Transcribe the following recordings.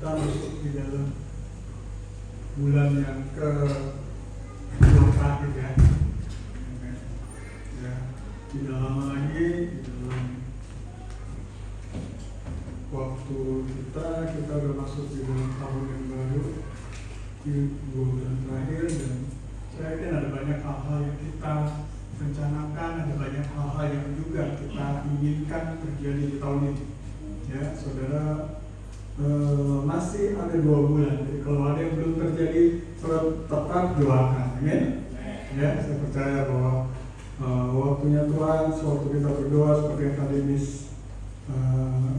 kita masuk di dalam bulan yang ke-2 terakhir ya. Ya, tidak lama lagi di dalam waktu kita udah masuk di dalam tahun yang baru di 2 bulan terakhir, dan saya yakin ada banyak hal-hal yang kita rencanakan, ada banyak hal-hal yang juga kita inginkan terjadi di tahun ini. Ya, saudara, masih ada 2 bulan. Jadi kalau ada yang belum terjadi, saudara tetap doakan. Amin. Ya, saya percaya bahwa waktunya Tuhan, sewaktu kita berdoa seperti yang tadi Miss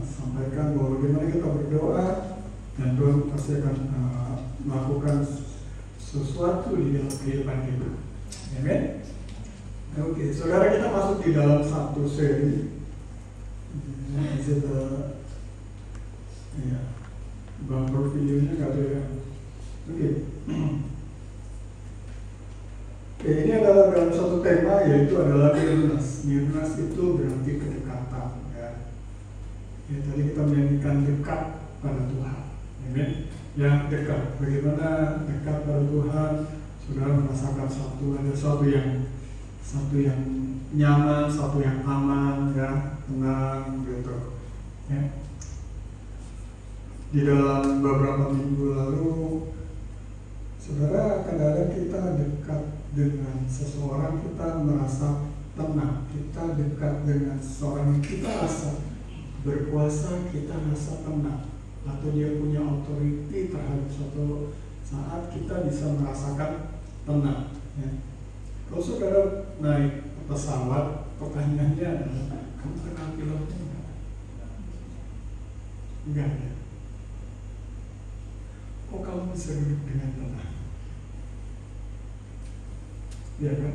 sampaikan, bahwa bagaimana kita berdoa dan Tuhan pasti akan melakukan sesuatu di dalam kehidupan kita. Amin. Oke, saudara, kita masuk di dalam satu seri. Ya, bumper videonya nggak ada ya. Oke. Ini adalah dalam satu tema, yaitu adalah nearness. Nearness itu berarti kedekatan. Ya, tadi kita menyanyikan dekat pada Tuhan. Amin. Yang dekat. Bagaimana dekat pada Tuhan? Saudara merasakan satu yang nyaman, satu yang aman, ya, tenang, gitu. Ya. Di dalam beberapa minggu lalu, saudara, kadang-kadang kita dekat dengan seseorang, kita merasa tenang. Kita dekat dengan seseorang yang kita rasa berkuasa, kita rasa tenang, atau dia punya otoriti terhadap suatu saat, kita bisa merasakan tenang. Ya. Kalau saudara naik pesawat, pertanyaannya adalah, kamu kenal pilotnya enggak? Enggak ya? Kok kamu bisa duduk dengan tenang? Ya kan?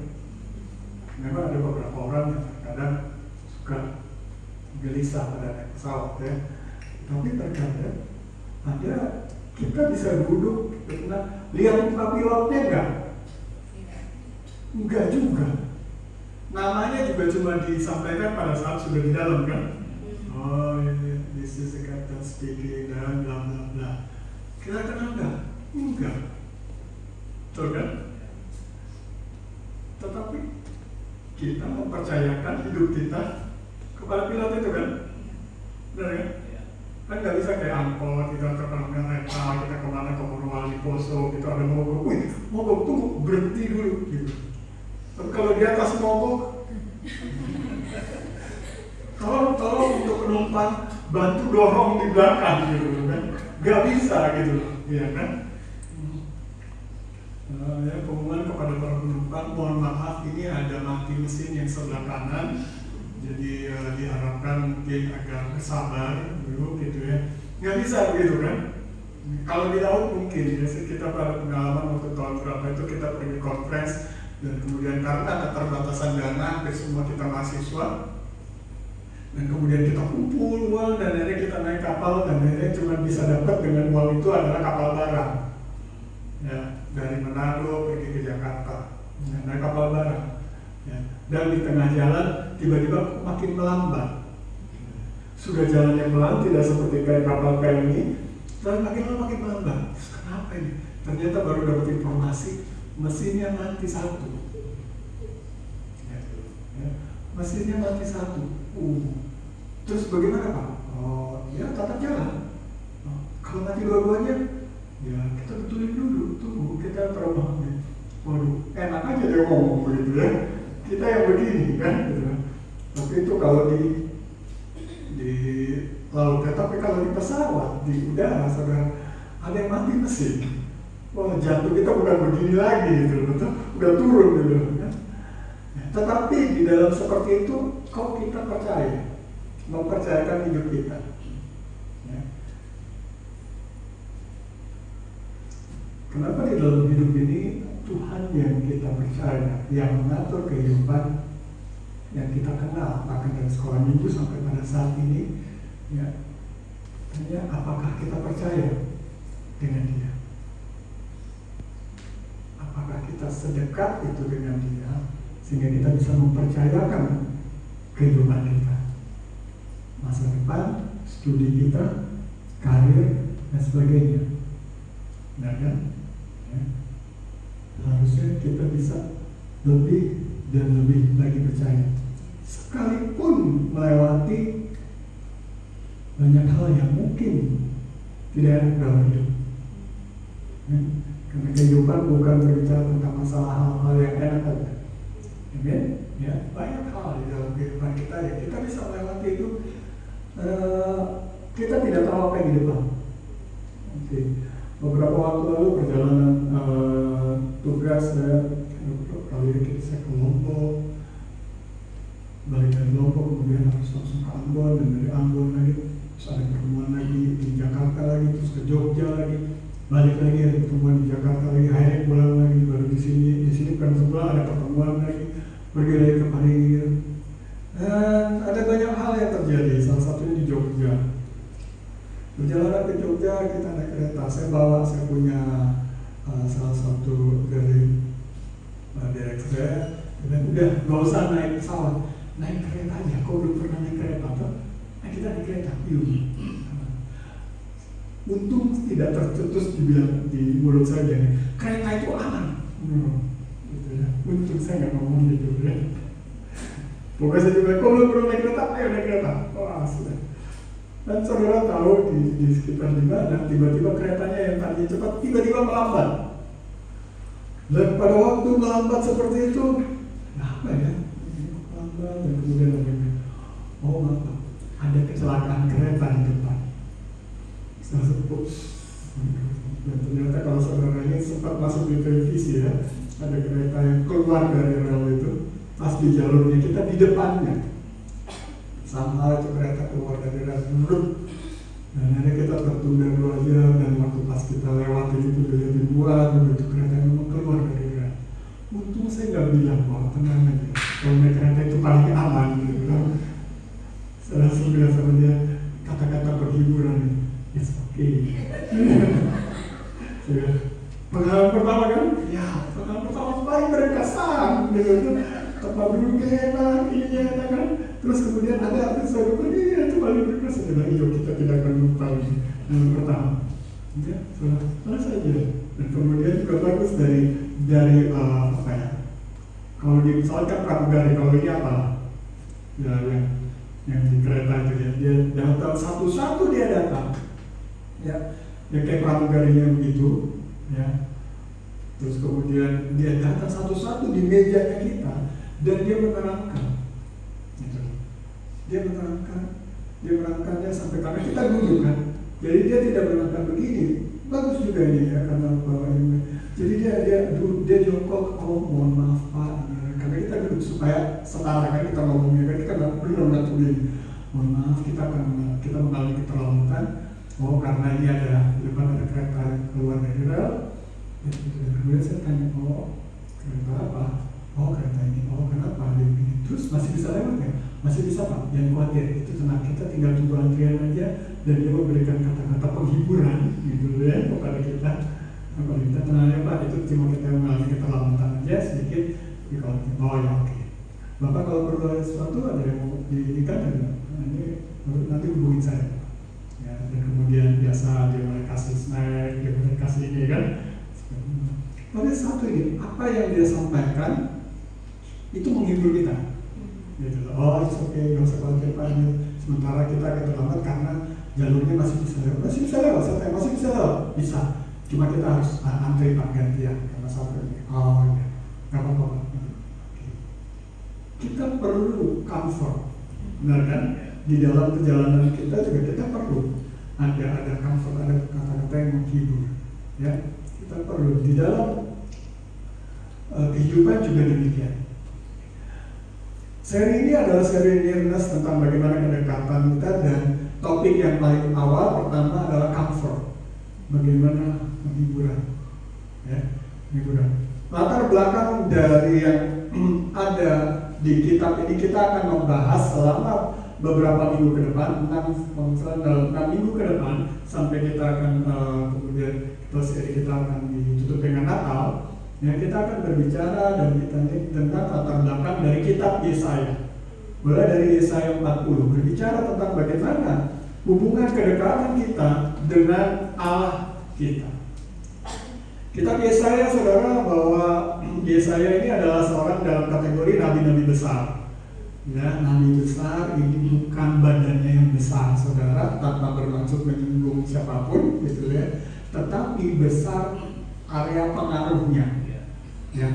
Memang ada beberapa orang yang kadang suka gelisah pada naik pesawat ya. Tapi terkadang kita bisa duduk, lihat muka pilotnya enggak? Enggak juga. Namanya juga cuma disampaikan pada saat sudah di dalam kan? Oh, this is the captain speaking dan bla bla bla. Kita kenal enggak? Enggak. Betul kan? Tetapi kita mempercayakan hidup kita kepada pilot itu kan? Benar kan? Kan nggak bisa kayak angkot, kita terkenal kereta, kita kemana ke Morowali Poso, kita ada mogok, mogok tunggu, berhenti dulu gitu. Tapi kalau di atas mogok, tolong untuk penumpang bantu dorong di belakang gitu kan? Nggak bisa gitu, ya kan? Ya, pengumuman kepada para penumpang, mohon maaf, ini ada mati mesin yang sebelah kanan, jadi diharapkan mungkin agak bersabar dulu gitu ya. Nggak bisa begitu kan? Kalau di laut mungkin, biasanya kita pada pengalaman waktu tahun berapa itu kita pergi conference, dan kemudian karena keterbatasan dana, hampir semua kita mahasiswa, dan kemudian kita kumpul uang, dan akhirnya kita naik kapal, dan akhirnya cuma bisa dapat dengan uang itu adalah kapal barang. Ya, dari Manado pergi ke Jakarta, naik kapal barang. Ya, dan di tengah jalan tiba-tiba makin melambat. Sudah jalannya pelan, tidak seperti kayak kapal PMI, dan makin lama makin melambat. Kenapa ini? Ternyata baru dapat informasi mesinnya mati satu. Ya, mesinnya mati satu. Terus bagaimana Pak? Oh, ya tata jalan. Kalau mati dua-duanya, ya kita betulin dulu, tunggu, kita terbang. Waduh, enak aja dia ngomong begitu ya. Kita yang begini kan, gitu. Tapi itu kalau di laut, tapi kalau di pesawat, di udara, saudara, ada yang mati mesin. Wah, jantung kita bukan begini lagi gitu, betul? Udah turun gitu. Kan? Tetapi di dalam seperti itu, kok kita percaya, mempercayakan hidup kita. Ya. Kenapa di dalam hidup ini Tuhan yang kita percaya, yang mengatur kehidupan yang kita kenal, bahkan dari sekolah minggu sampai pada saat ini, ya, tanya apakah kita percaya dengan Dia? Apakah kita sedekat itu dengan Dia sehingga kita bisa mempercayakan kehidupan kita, masa depan, studi kita, karir, dan sebagainya. Nah kan? Ya. Harusnya kita bisa lebih dan lebih lagi percaya. Sekalipun melewati banyak hal yang mungkin tidak enak dalam hidup. Ya. Karena kehidupan bukan berbicara tentang masalah hal-hal yang enak saja. Amen? Ya, banyak hal di dalam kehidupan kita ya kita bisa melewati itu. Kita tidak tahu apa yang di depan. Oke. Beberapa waktu lalu perjalanan tugas kali ini saya ke Lombok, balik dari Lombok kemudian harus langsung ke Ambon, dan dari Ambon lagi terus ada pertemuan lagi di Jakarta lagi, terus ke Jogja lagi, balik lagi ada pertemuan di Jakarta lagi, akhirnya pulang lagi baru di sini kan sebelah ada pertemuan lagi, pergi lagi ke Paris. Dan ada banyak hal yang terjadi, salah satunya di Jogja. Perjalanan ke Jogja kita naik kereta, saya punya salah satu dari direktur saya, dan udah nggak usah naik pesawat, naik kereta aja. Kau belum pernah naik kereta tuh? Nah, kita naik kereta, yuk. Untung tidak tercetus di mulut saya nih, kereta itu aman. Gitu ya. Untung saya nggak ngomong gitu ya. Pokoknya saya juga, kau belum pernah naik kereta, ayo naik kereta. Wah sudah. Dan saudara tahu di sekitar di mana tiba-tiba keretanya yang tadinya cepat tiba-tiba melambat. Dan pada waktu melambat seperti itu, apa ya? Melambat dan kemudian lagi, oh apa? Ada kecelakaan kereta di depan. Saya sebut. Dan ternyata kalau saudara ini sempat masuk di televisi ya, ada kereta yang keluar dari rel itu, pas di jalurnya kita di depannya. Sama itu kereta keluar dari rel dulu, dan akhirnya kita tertunda 2 jam, dan waktu pas kita lewati itu udah dibuat, begitu kereta memang keluar dari rel. Untung saya nggak bilang bahwa tenang aja, kalau naik kereta itu paling aman gitu kan. Saya langsung bilang sama dia kata-kata berhiburan, it's okay. Pengalaman pertama kan? Ya, pengalaman pertama paling berkesan gitu. Tempat duduknya enak, ininya enak kan. Terus kemudian ada artis saya bilang, iya itu paling berkesan. Dia bilang, iya kita tidak akan lupa yang pertama. Ya, selesai aja. Dan kemudian juga bagus dari apa ya? Kalau misalkan pramugari, kalau ini apa? Ya yang di kereta itu dia datang satu-satu dia datang. Ya kayak pramugarinya begitu. Ya. Terus kemudian dia datang satu-satu di mejanya kita dan dia menerangkan. Gitu. Dia menerangkannya sampai karena kita duduk kan. Jadi dia tidak menerangkan begini. Bagus juga ini ya karena bahwa ini. Jadi dia jongkok, oh mohon maaf Pak, karena kita duduk supaya setara kan kita ngomongnya kan kita nggak perlu begini. Mohon maaf kita mengalami keterlambatan. Oh karena ini ada di depan ada kereta keluar dari rel. Kemudian saya tanya, oh kereta apa? Oh kereta ini, oh kenapa ada begini? Terus masih bisa lewat ya? Masih bisa Pak, jangan khawatir, itu tenang, kita tinggal tunggu antrian aja. Dan dia memberikan kata-kata penghiburan gitu ya kepada kita. Kepada kita tenang ya Pak, itu cuma kita mengalami keterlambatan aja sedikit. Oh ya oke. Bapak kalau perlu ada sesuatu ada yang mau diingatkan, ini nanti hubungin saya. Ya, dan kemudian biasa dia mulai kasih snack, dia mulai kasih ini kan. Tapi satu ini, apa yang dia sampaikan itu menghibur kita. Gitu. Oh, it's okay, nggak usah khawatir Pak. Sementara kita akan terlambat karena jalurnya masih bisa lewat, masih bisa lewat, bisa. Cuma kita harus antri Pak gantian karena sampai ini. Oh ya, nggak apa-apa Pak. Kita perlu comfort, benar kan? Di dalam perjalanan kita juga kita perlu ada comfort, ada kata-kata yang menghibur, ya. Kita perlu di dalam kehidupan juga demikian. Seri ini adalah seri Nearness tentang bagaimana kedekatan kita, dan topik yang paling awal pertama adalah comfort, bagaimana penghiburan, ya, penghiburan. Latar belakang dari yang ada di kitab ini kita akan membahas selama beberapa minggu ke depan, 6 minggu ke depan, sampai kita akan kemudian seri kita akan ditutup dengan Natal. Ya, kita akan berbicara dan tentang latar belakang dari kitab Yesaya. Mulai dari Yesaya 40 berbicara tentang bagaimana hubungan kedekatan kita dengan Allah kita. Kitab Yesaya, saudara, bahwa Yesaya ini adalah seorang dalam kategori nabi-nabi besar. Ya, nabi besar ini bukan badannya yang besar, saudara, tanpa bermaksud menyinggung siapapun, gitu ya. Tetapi besar area pengaruhnya. Ya,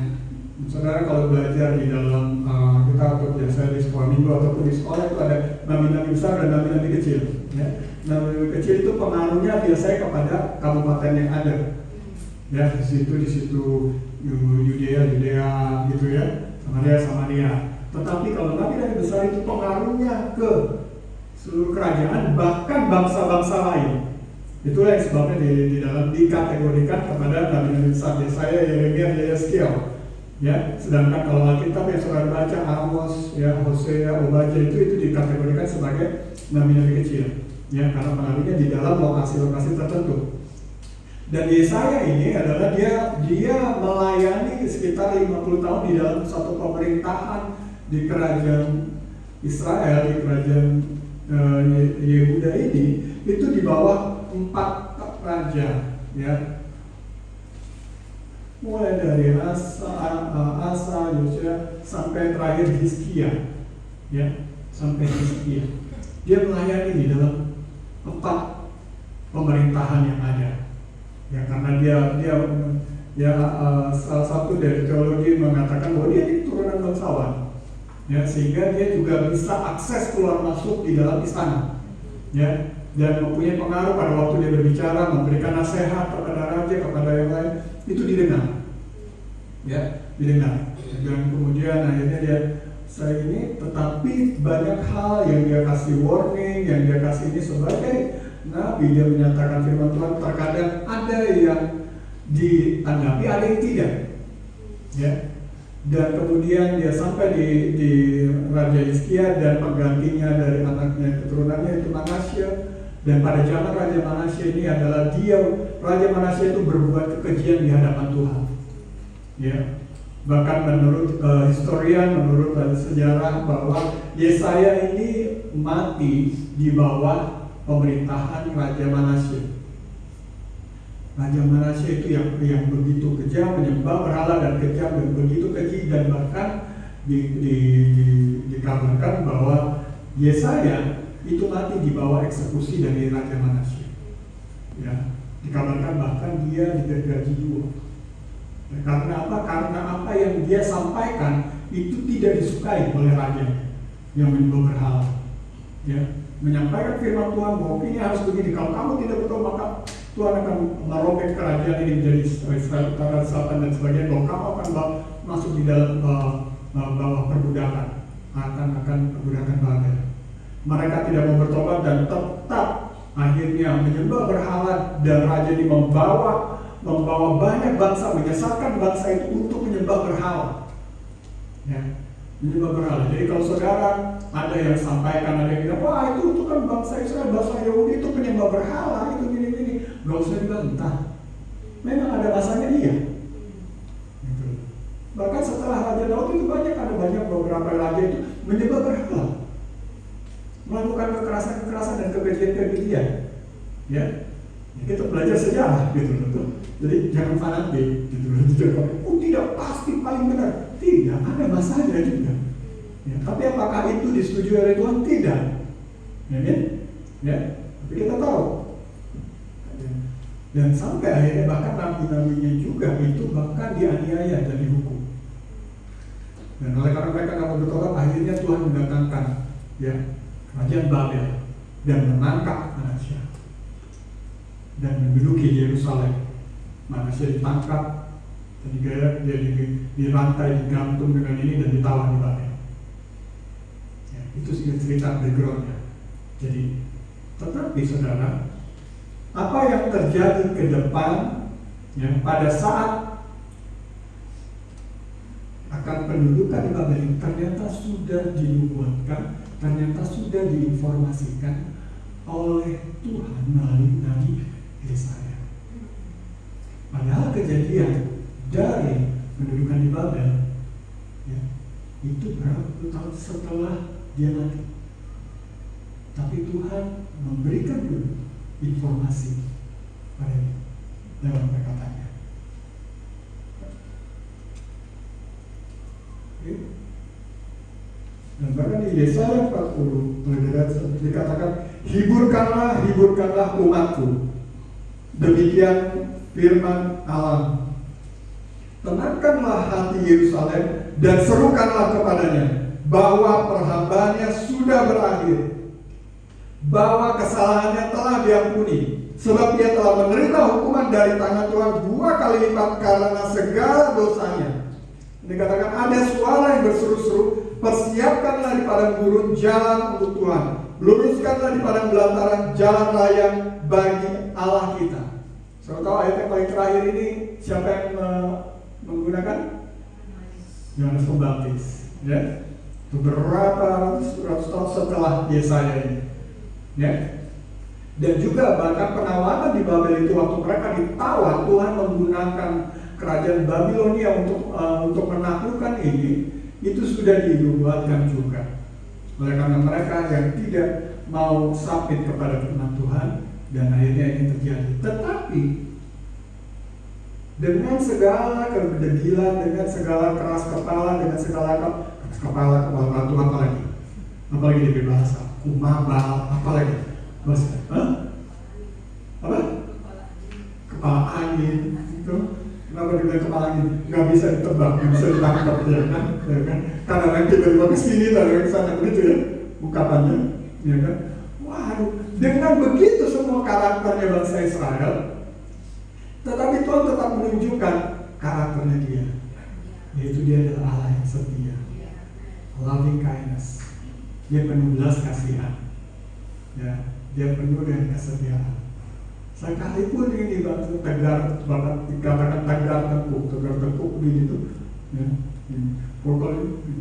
saudara kalau belajar di dalam kita atau biasa di sekolah minggu ataupun di sekolah itu ada nabi-nabi besar dan nabi-nabi kecil. Ya, nabi kecil itu pengaruhnya biasanya kepada kabupaten yang ada. Ya, di situ Yudea gitu ya, Samaria. Tetapi kalau nabi-nabi besar itu pengaruhnya ke seluruh kerajaan, bahkan bangsa-bangsa lain. Itulah yang sebabnya di dalam dikategorikan kepada nabi-nabi besar. Yesaya, Yeremia, Yeskiel. Ya, sedangkan kalau Alkitab yang saudara baca Amos, ya, Hosea, Obadya itu dikategorikan sebagai nabi-nabi kecil. Ya, karena pengaruhnya di dalam lokasi-lokasi tertentu. Dan Yesaya ini adalah dia melayani sekitar 50 tahun di dalam satu pemerintahan di kerajaan Israel, di kerajaan Yehuda ini, itu di bawah 4 raja, ya. Mulai dari Asa, Yosua sampai terakhir Hizkia, ya, sampai Hizkia. Dia melayani di dalam 4 pemerintahan yang ada. Ya, karena dia salah satu dari teologi mengatakan bahwa dia ini turunan bangsawan, ya, sehingga dia juga bisa akses keluar masuk di dalam istana, ya, dan mempunyai pengaruh pada waktu dia berbicara, memberikan nasihat kepada raja, kepada yang lain, itu didengar, ya, didengar. Dan kemudian akhirnya dia saya ini, tetapi banyak hal yang dia kasih warning, yang dia kasih ini sebagai Nabi, dia menyatakan firman Tuhan, terkadang ada yang ditanggapi, ada yang tidak, ya. Dan kemudian dia sampai di Raja Hizkia dan penggantinya dari anaknya, keturunannya itu Manasya. Dan pada zaman Raja Manasya ini adalah Raja Manasya itu berbuat kekejian di hadapan Tuhan, ya. Bahkan menurut historian, menurut sejarah, bahwa Yesaya ini mati di bawah pemerintahan Raja Manasya. Raja Manasya itu yang begitu kejam, menyembah berhala dan kejam dan begitu keji, dan bahkan dikabarkan bahwa Yesaya itu mati di bawah eksekusi dari Raja Manasya. Ya, dikabarkan bahkan dia digaji 2. Ya, karena apa? Karena apa yang dia sampaikan itu tidak disukai oleh raja yang menyembah berhala. Ya, menyampaikan firman Tuhan bahwa ini harus begini, kalau kamu tidak betul maka Tuhan akan merobek kerajaan ini menjadi Israel Utara, Selatan dan sebagainya. Bahwa kamu akan masuk di dalam bawah perbudakan, akan perbudakan Babel. Mereka tidak mau bertobat dan tetap akhirnya menyembah berhala, dan raja ini membawa banyak bangsa, menyesatkan bangsa itu untuk menyembah berhala. Ya, menyembah berhala. Jadi kalau saudara ada yang sampaikan, ada yang bilang, wah itu kan bangsa Israel, bangsa Yahudi itu penyembah berhala, itu gini-gini, gak usah dibantah. Memang ada masanya iya. Gitu. Bahkan setelah Raja Daud itu ada banyak beberapa raja itu menyembah berhala, melakukan kekerasan dan kekejian. Ya, kita belajar sejarah gitu loh. Jadi jangan fanatik gitu loh. Tidak pasti paling benar. Tidak, ada masanya juga. Ya, tapi apakah itu disetujui oleh Tuhan? Tidak. Ya, tapi kita tahu. Dan sampai akhirnya bahkan nabi-nabinya juga itu bahkan dianiaya dan dihukum. Dan oleh karena mereka nggak mau bertobat, akhirnya Tuhan mendatangkan, ya, kerajaan Babel dan menangkap Manasya dan menduduki Yerusalem. Manasya ditangkap, dan dia dirantai, digantung dengan ini dan ditawan di Babel. Ya, itu cerita backgroundnya. Jadi, tetapi saudara, apa yang terjadi ke depan, ya, pada saat akan pendudukan di Babel ini ternyata sudah dinubuatkan, ternyata sudah diinformasikan oleh Tuhan melalui Nabi Yesaya. Padahal kejadian dari pendudukan di Babel, ya, itu berapa puluh tahun setelah dia mati. Tapi Tuhan memberikan dulu informasi pada lewat perkataannya. Oke. Dan bahkan di Yesaya 40 dikatakan, hiburkanlah umatku. Demikian firman Allah. Tenangkanlah hati Yerusalem dan serukanlah kepadanya bahwa perhambaannya sudah berakhir, bahwa kesalahannya telah diampuni, sebab ia telah menerima hukuman dari tangan Tuhan 2 kali lipat karena segala dosanya. Dikatakan ada suara yang berseru-seru, persiapkanlah di padang gurun jalan untuk Tuhan, luruskanlah di padang belantara jalan raya bagi Allah kita. Saya tahu ayat yang paling terakhir ini siapa yang menggunakan? Yohanes Pembaptis, ya. Beberapa ratus tahun setelah Yesaya ini, ya. Dan juga bahkan penawanan di Babel itu waktu mereka ditawan, Tuhan menggunakan kerajaan Babilonia untuk menaklukkan ini, itu sudah dinubuatkan juga. Oleh karena mereka yang tidak mau submit kepada firman Tuhan, dan akhirnya ini terjadi. Tetapi dengan segala kedegilan, dengan segala keras kepala, dengan segala keras kepala Tuhan, apalagi di bahasa kumabal, apalagi bahasa apa? Kepala angin itu. Kenapa dibilang kepala angin? Nggak bisa ditebak, nggak bisa ditangkap, ya kan? Karena nanti tiba-tiba kesini, dari kesana, begitu ya ungkapannya, ya kan? Waduh, dengan begitu semua karakternya bangsa Israel, tetapi Tuhan tetap menunjukkan karakternya dia, yaitu dia adalah Allah yang setia, loving kindness, dia penuh belas kasihan, ya, dia penuh dengan kesetiaan. Sekalipun ini bangsa tegar, bahkan dikatakan tegar tengkuk begitu, ya, pokoknya.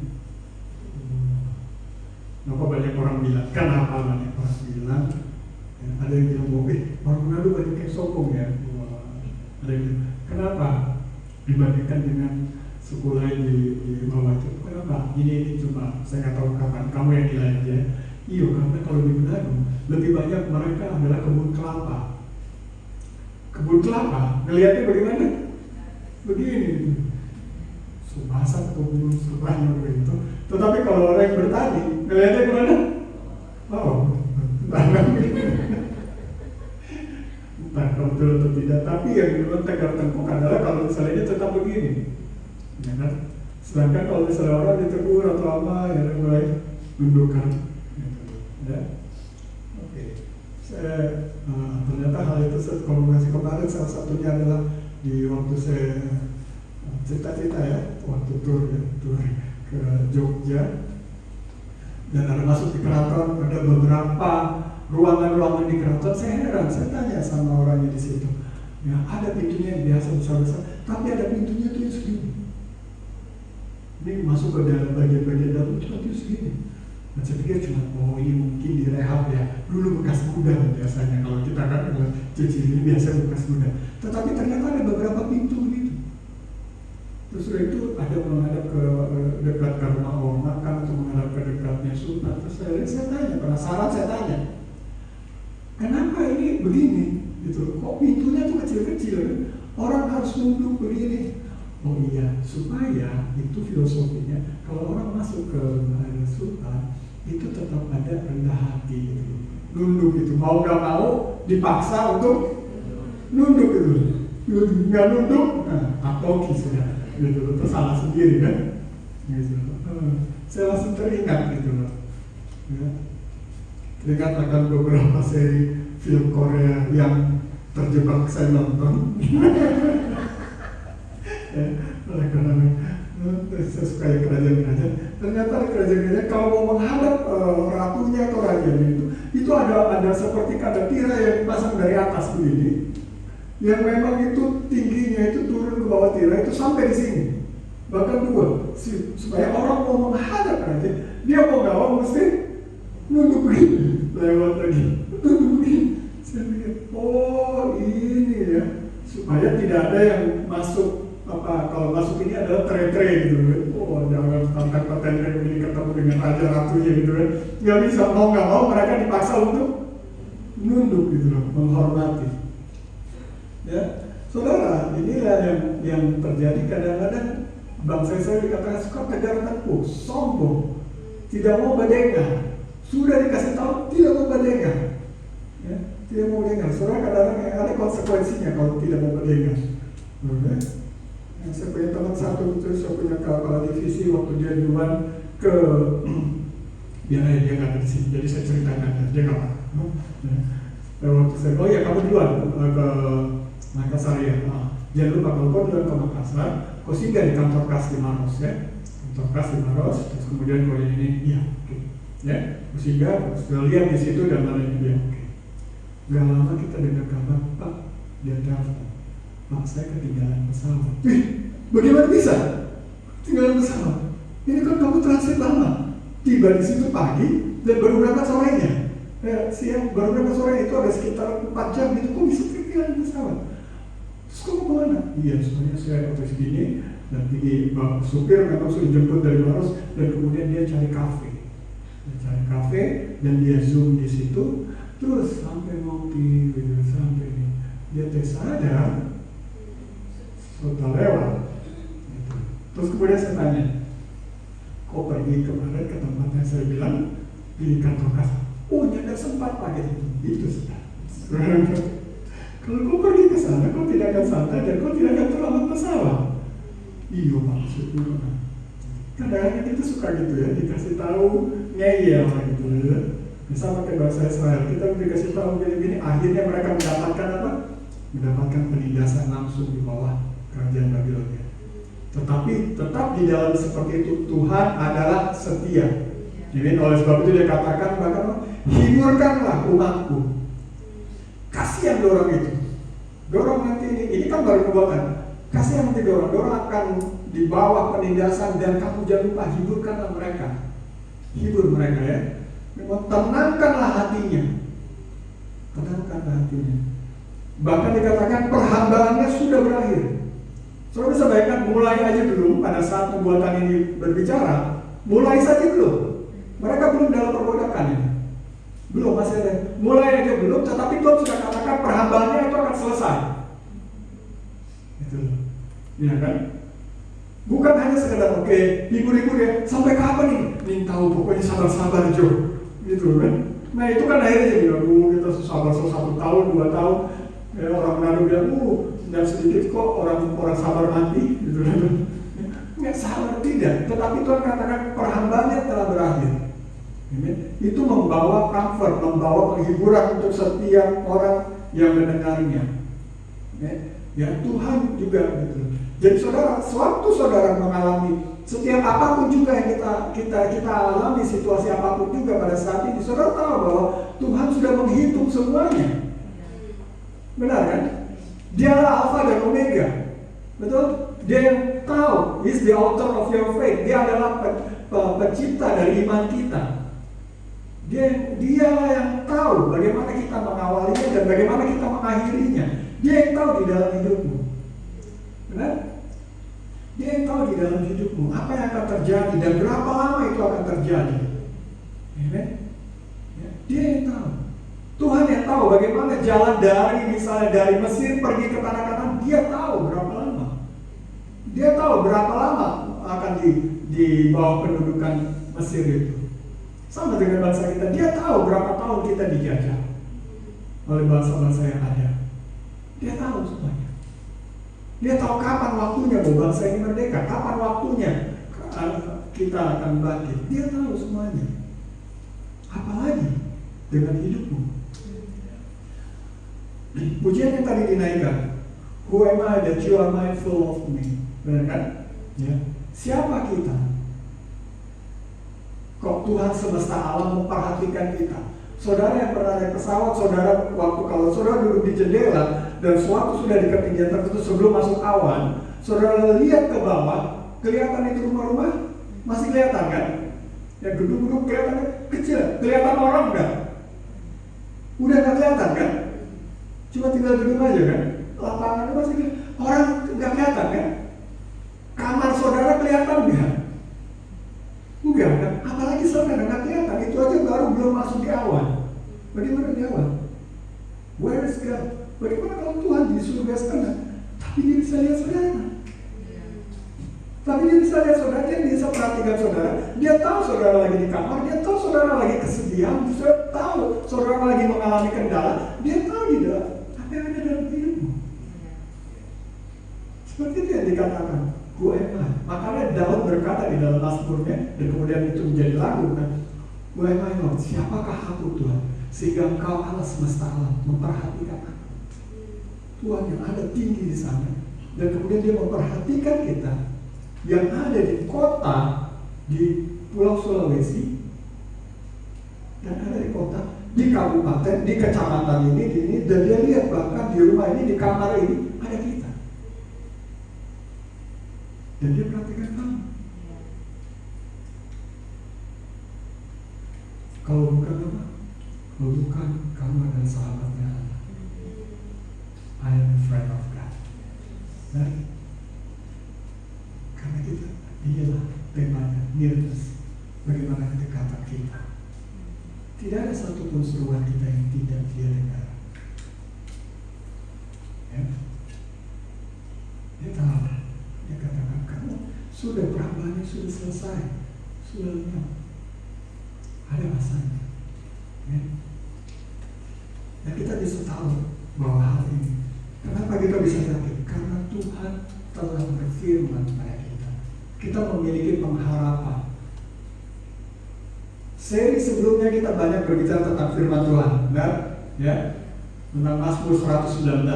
Kenapa banyak orang bilang? Kenapa banyak orang bilang? Ya, ada yang bilang, orang Manado banyak yang sombong ya. Ada yang bilang, kenapa dibandingkan dengan suku lain di bawah itu? Kenapa? Ini cuma saya nggak tahu kapan. Kamu yang nilai aja. Iya, karena kalau di Manado lebih banyak mereka adalah kebun kelapa. Kebun kelapa, ngelihatnya bagaimana? Begini. Subasa kebun sebanyak begitu. Tetapi kalau orang yang bertani, ngelihatnya kemana? Oh, tanam. Entah kalau betul atau tidak. Tapi yang memang tegar tengkuk adalah kalau misalnya tetap begini, ya kan? Sedangkan kalau misalnya orang ditegur atau apa, ya mulai nundukkan, ya. Oke. Ternyata hal itu komunikasi kemarin salah satunya adalah di waktu saya cerita-cerita ya, waktu tur ke Jogja, dan ada masuk di keraton, ada beberapa ruangan-ruangan di keraton. Saya heran, saya tanya sama orangnya di situ, ya ada pintunya yang biasa besar-besar, tapi ada pintunya tuh yang segini. Ini masuk ke dalam bagian-bagian dalam itu segini. Dan saya pikir cuma, oh ini mungkin direhab ya, dulu bekas gudang biasanya, kalau kita kan cuci ini biasa bekas gudang. Tetapi ternyata ada beberapa pintu begitu. Terus itu ada menghadap ke dekat ke rumah orang makan atau menghadap ke dekatnya sultan. Terus saya tanya, penasaran saya tanya, kenapa ini begini? Gitu. Kok pintunya tuh kecil-kecil? Orang harus nunduk begini. Oh iya, supaya itu filosofinya. Kalau orang masuk ke rumah sultan, itu tetap ada rendah hati gitu. Nunduk itu, mau gak mau dipaksa untuk nunduk itu. Nggak nunduk, nah apoki sudah. Gitu, itu salah sendiri kan, gitu. Saya langsung teringat gitu loh, ya. Teringat akan beberapa seri film Korea yang terjebak saya nonton. Ya, oleh karena saya suka ya kerajaan-kerajaan. Ternyata kerajaan-kerajaan kalau mau menghadap ratunya atau rajanya itu ada seperti kanda tirai yang dipasang dari atas begini, yang memang itu tingginya itu turun ke bawah tirai itu sampai di sini, bahkan 2, supaya orang mau menghadap aja, dia mau gak mau mesti nunduk begini, lewat lagi, nunduk begini. Saya pikir, oh ini ya, supaya tidak ada yang masuk apa, kalau masuk ini adalah tre-tre gitu kan. Oh jangan angkat paten begini ketemu dengan raja ratunya gitu kan, nggak bisa, mau nggak mau mereka dipaksa untuk nunduk gitu loh, menghormati. Ya, saudara, inilah yang terjadi kadang-kadang bangsa Israel dikatakan suka tegar tengkuk, sombong, tidak mau berdengar. Sudah dikasih tahu tidak mau berdengar. Ya, tidak mau berdengar. Saudara, kadang-kadang ada konsekuensinya kalau tidak mau berdengar. Okay? Saya punya teman satu itu, saya punya kepala divisi waktu dia duluan ke dia nggak ada di sini, jadi saya ceritakan dia nggak apa. Waktu saya, oh ya kamu duluan ke Makassar ya. Jangan lupa kalau kau duluan ke Makassar, kau singgah di kantor kas di Maros ya, kantor kas di Maros, terus kemudian kau ini, ya, oke, ya, kau singgah, terus lihat di situ dan mana ini dia, oke. Gak lama kita dengar kabar, Pak, dia telepon, Pak saya ketinggalan pesawat. Bagaimana bisa? Ketinggalan pesawat? Ini kan kamu transit lama, tiba di situ pagi dan baru berangkat sorenya. Siang baru berangkat sore itu ada sekitar 4 jam itu, kok bisa ketinggalan pesawat? Terus kamu kemana? Iya, soalnya saya office gini dan pergi supir memang sudah jemput dari Maros dan kemudian dia cari kafe. Dia cari kafe dan dia zoom di situ terus sampai ngopi gitu, sampai ini. Dia sadar sudah lewat gitu. Terus kemudian saya tanya, kok pergi kemarin ke tempat yang saya bilang di kantor kas? Oh, tidak sempat pakai itu sudah. Kalau kau pergi ke sana, kau tidak akan santai dan kau tidak akan terlambat pesawat. Iya maksudnya. Kadang-kadang kita suka gitu ya, dikasih tahu ngeyel gitu ya. Misal pakai bahasa Israel, kita dikasih tahu gini-gini, akhirnya mereka mendapatkan apa? Mendapatkan penindasan langsung di bawah kerajaan Babilonia. Tetapi tetap di dalam seperti itu Tuhan adalah setia. Jadi oleh sebab itu dia katakan bahkan hiburkanlah umatku. Kasihan dorong itu. Dorong nanti ini kan baru nubuatan. Kasihan nanti dorong akan di bawah penindasan dan kamu jangan lupa hiburkanlah mereka. Hibur mereka ya. Tenangkanlah hatinya. Tenangkanlah hatinya. Bahkan dikatakan perhambaannya sudah berakhir. Saudara bisa bayangkan mulai aja dulu pada saat nubuatan ini berbicara, mulai saja belum. Mereka belum dalam perbudakan ini. Belum, masih ada. Mulai aja belum, tetapi Tuhan sudah katakan perhambaannya itu akan selesai. Itu, ya kan? Bukan hanya sekedar oke, hibur-hibur ya. Sampai kapan nih? Minta pokoknya sabar-sabar Jo, gitu kan? Nah itu kan akhirnya jadi kita sabar 1 tahun, 2 tahun. Ya, orang Manado bilang, dan sedikit kok orang sabar mati, gitu kan? Nggak sabar tidak, tetapi Tuhan katakan perhambaannya telah berakhir. Itu membawa comfort, membawa penghiburan untuk setiap orang yang mendengarnya. Ya Tuhan juga gitu. Jadi saudara, sewaktu saudara mengalami setiap apapun juga yang kita alami, situasi apapun juga pada saat ini, saudara tahu bahwa Tuhan sudah menghitung semuanya. Benar kan? Dialah Alpha dan Omega. Betul? Dia yang tahu. He's the author of your faith. Dia adalah pencipta dari iman kita. Dia yang tahu bagaimana kita mengawalinya dan bagaimana kita mengakhirinya. Dia yang tahu di dalam hidupmu. Benar? Dia yang tahu di dalam hidupmu apa yang akan terjadi dan berapa lama itu akan terjadi. Amen? Dia yang tahu. Tuhan yang tahu bagaimana jalan misalnya dari Mesir pergi ke tanah Kanaan. Dia tahu berapa lama. Dia tahu berapa lama akan di bawah pendudukan Mesir itu. Sama dengan bangsa kita, dia tahu berapa tahun kita dijajah oleh bangsa-bangsa yang ada. Dia tahu semuanya. Dia tahu kapan waktunya bangsa ini merdeka, kapan waktunya kita akan bangkit. Dia tahu semuanya. Apalagi dengan hidupmu. Pujian yang tadi dinaikkan, who am I that you are mindful of me? Benar kan? Ya. Siapa kita? Kok Tuhan semesta alam memperhatikan kita? Saudara yang pernah naik pesawat, saudara kalau saudara duduk di jendela dan suatu sudah di ketinggian tertentu sebelum masuk awan, saudara lihat ke bawah, kelihatan itu rumah-rumah? Masih kelihatan kan? Ya gedung-gedung kelihatan kecil, kelihatan orang enggak? Udah nggak kelihatan kan? Cuma tinggal gedung aja kan? Lapangannya masih kelihatan. Orang nggak kelihatan kan? Kamar saudara kelihatan nggak? Enggak kan? Apalagi saudara nggak kelihatan. Itu aja baru belum masuk di awan. Bagaimana di awan? Where is God? Bagaimana kalau Tuhan di surga sana, tapi dia bisa lihat saudara? Tapi dia bisa lihat saudara, dia bisa perhatikan saudara. Dia tahu saudara lagi di kamar, dia tahu saudara lagi kesedihan, dia tahu saudara lagi mengalami kendala, dia tahu tidak apa yang ada dalam hidupmu. Seperti itu yang dikatakan, who am I? Makanya Daud berkata di dalam Mazmurnya, dan kemudian itu menjadi lagu kan, who am I Lord? Siapakah aku Tuhan? Sehingga Engkau Allah semesta alam memperhatikan aku. Tuhan yang ada tinggi di sana, dan kemudian dia memperhatikan kita yang ada di kota, di Pulau Sulawesi, dan ada di kota, di kabupaten, di kecamatan ini, dan dia lihat bahkan di rumah ini, di kamar ini ada kita. Dan dia perhatikan kamu. Kalau bukan apa? Kalau bukan, kamu adalah sahabatnya Allah. I am a friend of God. Nah, karena kita, inilah temanya, nearness. Bagaimana kedekatan kita. Tidak ada satupun seruan kita yang tidak dia dengar. Ya. Dia tahu. Dia katakan, kamu sudah berapa banyak sudah selesai, sudah lenyap. Ada masanya. Ya. Dan kita bisa tahu bahwa hal ini. Kenapa kita bisa yakin? Karena Tuhan telah berfirman pada kita. Kita memiliki pengharapan. Seri sebelumnya kita banyak berbicara tentang firman Tuhan, benar? Ya, tentang Mazmur 119.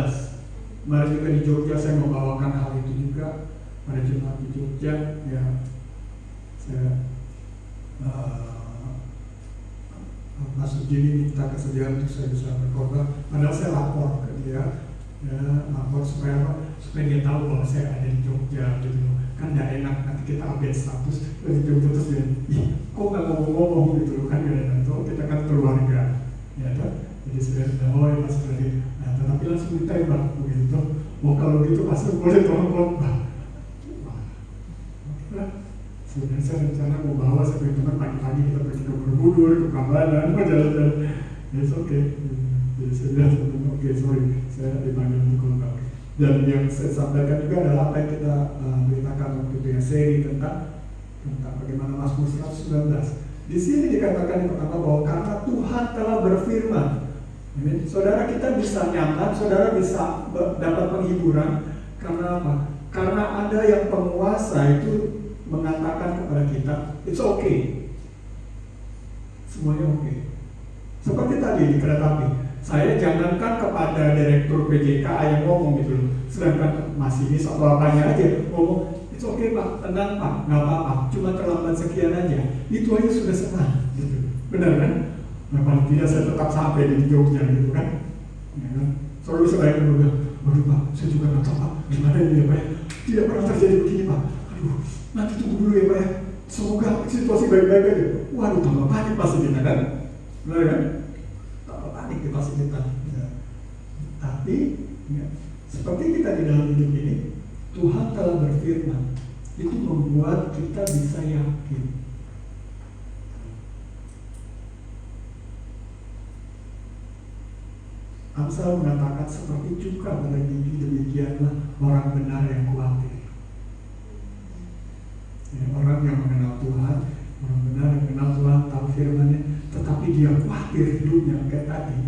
Kemarin juga di Jogja saya membawakan hal itu juga pada jemaat di Jogja. Ya, saya masuk gini minta kesediaan untuk saya bisa berkorban. Padahal saya lapor ke dia. Ya, lapor supaya apa? Supaya dia tahu bahwa saya ada di Jogja gitu. Kan gak enak nanti kita update status dari Jogja terus dia, kok gak ngomong-ngomong gitu kan gak enak tuh, kita kan keluarga ya kan? Jadi saya sudah, oh ya pas tadi, nah tetapi langsung ditembak begitu. Oh kalau gitu pasti boleh tolong khotbah. Nah, sebenarnya saya rencana mau bawa sampai teman pagi-pagi kita pergi ke Borobudur, ke Prambanan, mau jalan-jalan. It's okay. Jadi saya bilang teman-teman, oke sorry, saya dipanggil untuk khotbah. Dan yang saya sampaikan juga adalah apa yang kita beritakan waktu itu ya, seri tentang bagaimana Mazmur 119. Di sini dikatakan yang pertama bahwa karena Tuhan telah berfirman. Saudara kita bisa nyaman, saudara bisa dapat penghiburan karena apa? Karena ada yang penguasa itu mengatakan kepada kita, it's okay, semuanya oke. Seperti tadi di kereta api. Saya jangankan kepada direktur PJK yang ngomong gitu loh, sedangkan masinis atau apanya aja ngomong, it's okay Pak, tenang Pak, nggak apa-apa, cuma terlambat sekian aja, itu aja sudah senang gitu, benar kan? Nah paling tidak saya tetap sampai di Jogja gitu kan, ya kan? Selalu bisa bayangkan juga, waduh Pak, saya juga nggak tahu Pak, gimana ini ya Pak ya, tidak pernah terjadi begini Pak, aduh, nanti tunggu dulu ya Pak ya, semoga situasi baik-baik aja. Waduh tambah panik pasti kita kan, benar kan? Di fasilitas ya. Tapi ya, seperti kita di dalam hidup ini, Tuhan telah berfirman, itu membuat kita bisa yakin. Amsal mengatakan seperti cuka pada gigi, demikianlah orang benar yang khawatir. Ya, orang yang mengenal Tuhan, orang benar yang mengenal Tuhan, tahu firman-Nya, tetapi dia khawatir hidupnya kayak tadi.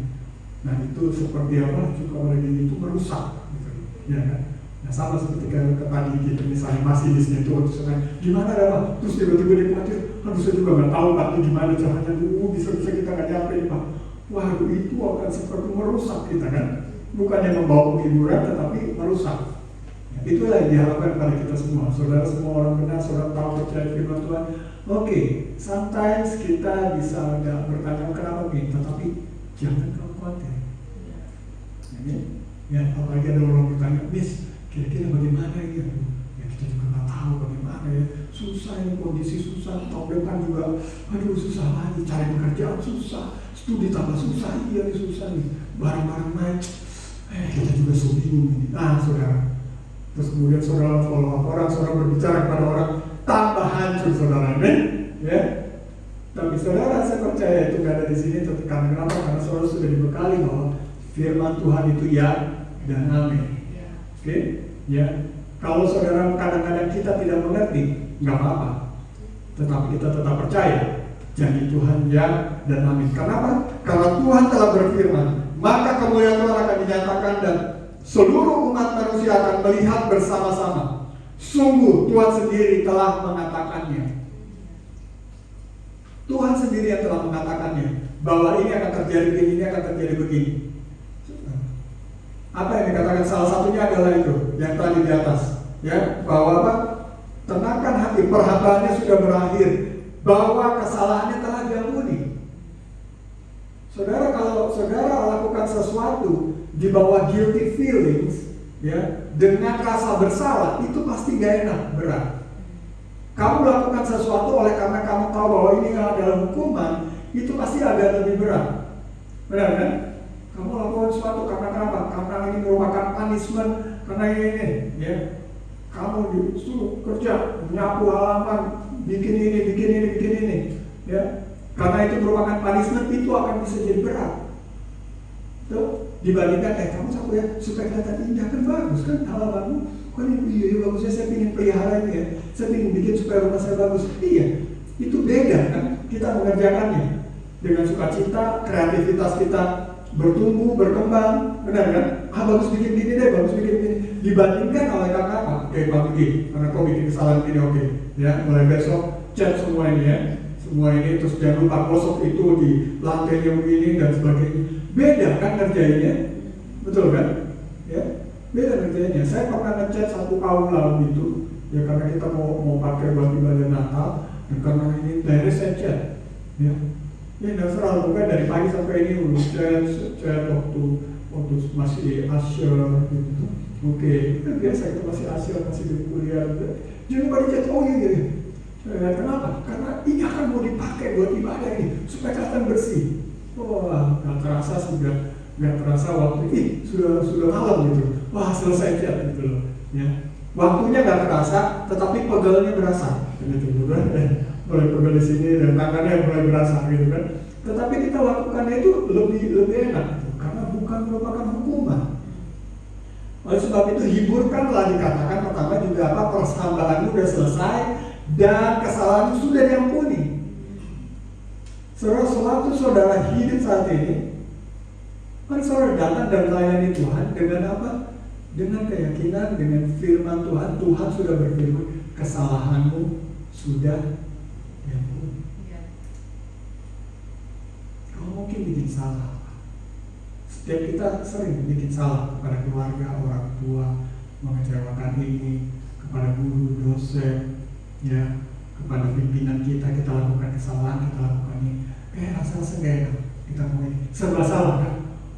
Nah itu seperti apa? Cuka pada gigi itu merusak, gitu, ya kan? Nah sama seperti kayak tadi gitu, misalnya masinisnya itu waktu saya gimana ada Pak? Terus tiba-tiba dia khawatir, aduh saya juga nggak tahu Pak, itu gimana caranya? Bisa-bisa kita nggak nyampe Pak. Waduh itu akan seperti merusak kita kan? Bukannya membawa penghiburan, tetapi merusak. Ya, itulah yang diharapkan pada kita semua. Saudara semua orang benar, saudara tahu percaya firman Tuhan. Oke, sometimes kita bisa agak bertanya kenapa begini, tetapi jangan kamu khawatir. Ya, apalagi ada orang bertanya, Miss, kira-kira bagaimana ya? Ya kita juga nggak tahu bagaimana ya. Susah ini, kondisi susah, tahun depan juga, aduh susah lagi, cari pekerjaan susah, studi tambah susah, iya nih susah nih, barang-barang naik, kita juga bingung ini. Nah saudara, terus kemudian saudara follow up orang, saudara berbicara kepada orang, tambah hancur saudara, amin? Ya. Tapi saudara saya percaya itu nggak ada di sini, karena kenapa? Karena saudara sudah dibekali bahwa firman Tuhan itu ya dan amin. Oke, ya. Kalau saudara kadang-kadang kita tidak mengerti, nggak apa-apa. Tetapi kita tetap percaya janji Tuhan ya dan amin. Kenapa? Karena Tuhan telah berfirman, maka kemuliaan Tuhan akan dinyatakan dan seluruh umat manusia akan melihat bersama-sama. Sungguh Tuhan sendiri telah mengatakannya. Tuhan sendiri yang telah mengatakannya bahwa ini akan terjadi begini, ini akan terjadi begini. Apa yang dikatakan? Salah satunya adalah itu yang tadi di atas, ya, bahwa apa? Tenangkan hati, perhambaannya sudah berakhir, bahwa kesalahannya telah diampuni. Saudara, kalau saudara lakukan sesuatu di bawah guilty feelings, ya, dengan rasa bersalah, itu pasti gak enak, berat. Kamu lakukan sesuatu oleh karena kamu tahu bahwa ini adalah hukuman, itu pasti agak lebih berat. Benar kan? Kamu lakukan sesuatu karena apa? Karena ini merupakan punishment, karena ini, ya. Kamu disuruh kerja, menyapu halaman, bikin ini, ya. Karena itu merupakan punishment, itu akan bisa jadi berat. Tuh, dibandingkan kamu sapu ya supaya kelihatan indah, kan bagus kan halamanmu. Kan iya bagusnya, saya ingin pelihara ini ya. Saya ingin bikin supaya rumah saya bagus. Iya, itu beda kan kita mengerjakannya dengan sukacita, kreativitas kita bertumbuh, berkembang, benar kan? Bagus bikin gini deh, bagus bikin gini. Dibandingkan oleh karena apa? Oke, Pak Budi, karena kau bikin kesalahan gini, oke. Ya, mulai besok cat semua ini ya. Semua ini, terus jangan lupa gosok itu di lantainya begini dan sebagainya. Beda kan ngerjainnya, betul kan? Ya, beda ngerjainnya. Saya pernah ngecat satu aula gitu, ya karena kita mau pakai buat ibadah Natal, dan karena ini daerah saya cat, ya. Ya nggak selalu, pokoknya dari pagi sampai ini udah cat waktu masih asyur gitu. Oke, kan biasa itu masih asyur, masih di kuliah. Jangan lupa dicat, oh iya. Kenapa? Karena ini akan mau dipakai buat ibadah ini supaya kelihatan bersih. Wah, nggak terasa waktu ini sudah malam gitu. Wah, selesai cat gitu loh. Ya, waktunya nggak terasa, tetapi pegelnya berasa. Gitu, mulai pegel di sini dan tangannya mulai berasa gitu kan. Tetapi kita lakukannya itu lebih enak gitu, karena bukan merupakan hukuman. Oleh sebab itu hiburkanlah, dikatakan pertama juga apa? Persambahanmu sudah selesai dan kesalahanmu sudah diampuni. Sewaktu saudara hidup saat ini, mari saudara datang dan melayani Tuhan dengan apa? Dengan keyakinan, dengan firman Tuhan. Tuhan sudah berfirman, kesalahanmu sudah diampuni. Kamu mungkin bikin salah. Setiap kita sering bikin salah kepada keluarga, orang tua, mengecewakan ini, kepada guru, dosen, ya, kepada pimpinan kita lakukan kesalahan, kita lakukan ini. Rasa-rasa gak enak, kita mau ini, serba salah kan?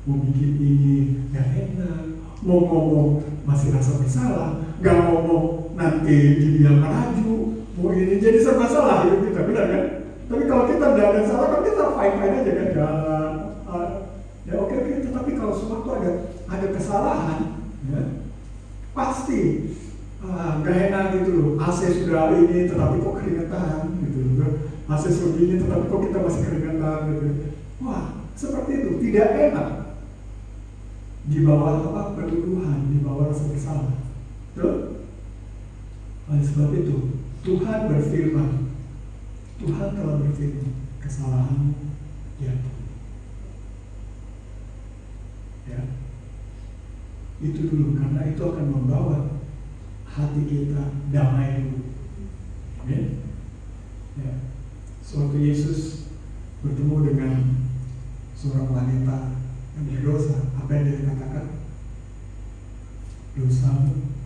Mau bikin ini, gak enak. Mau ngomong, masih rasa bersalah. Gak ngomong, nanti dibilang maju. Mau ini, jadi serba salah hidup kita, benar kan? Tapi kalau kita tidak ada salah, kan kita fine-fine aja kan, jalan. Ya oke, tetapi kalau sewaktu ada kesalahan, ya, pasti gak enak gitu loh. AC sudah ini, tetapi kok keringetan gitu loh. AC sudah ini, tetapi kok kita masih keringetan gitu. Wah, seperti itu, tidak enak. Di bawah apa? Pertuduhan, di bawah rasa bersalah. Betul? Oleh sebab itu, Tuhan berfirman. Tuhan telah berfirman, kesalahanmu diampuni. Ya, itu dulu, karena itu akan membawa hati kita damai dulu. Amin. Ya. Suatu Yesus bertemu dengan seorang wanita yang berdosa, apa yang dia katakan? Dosamu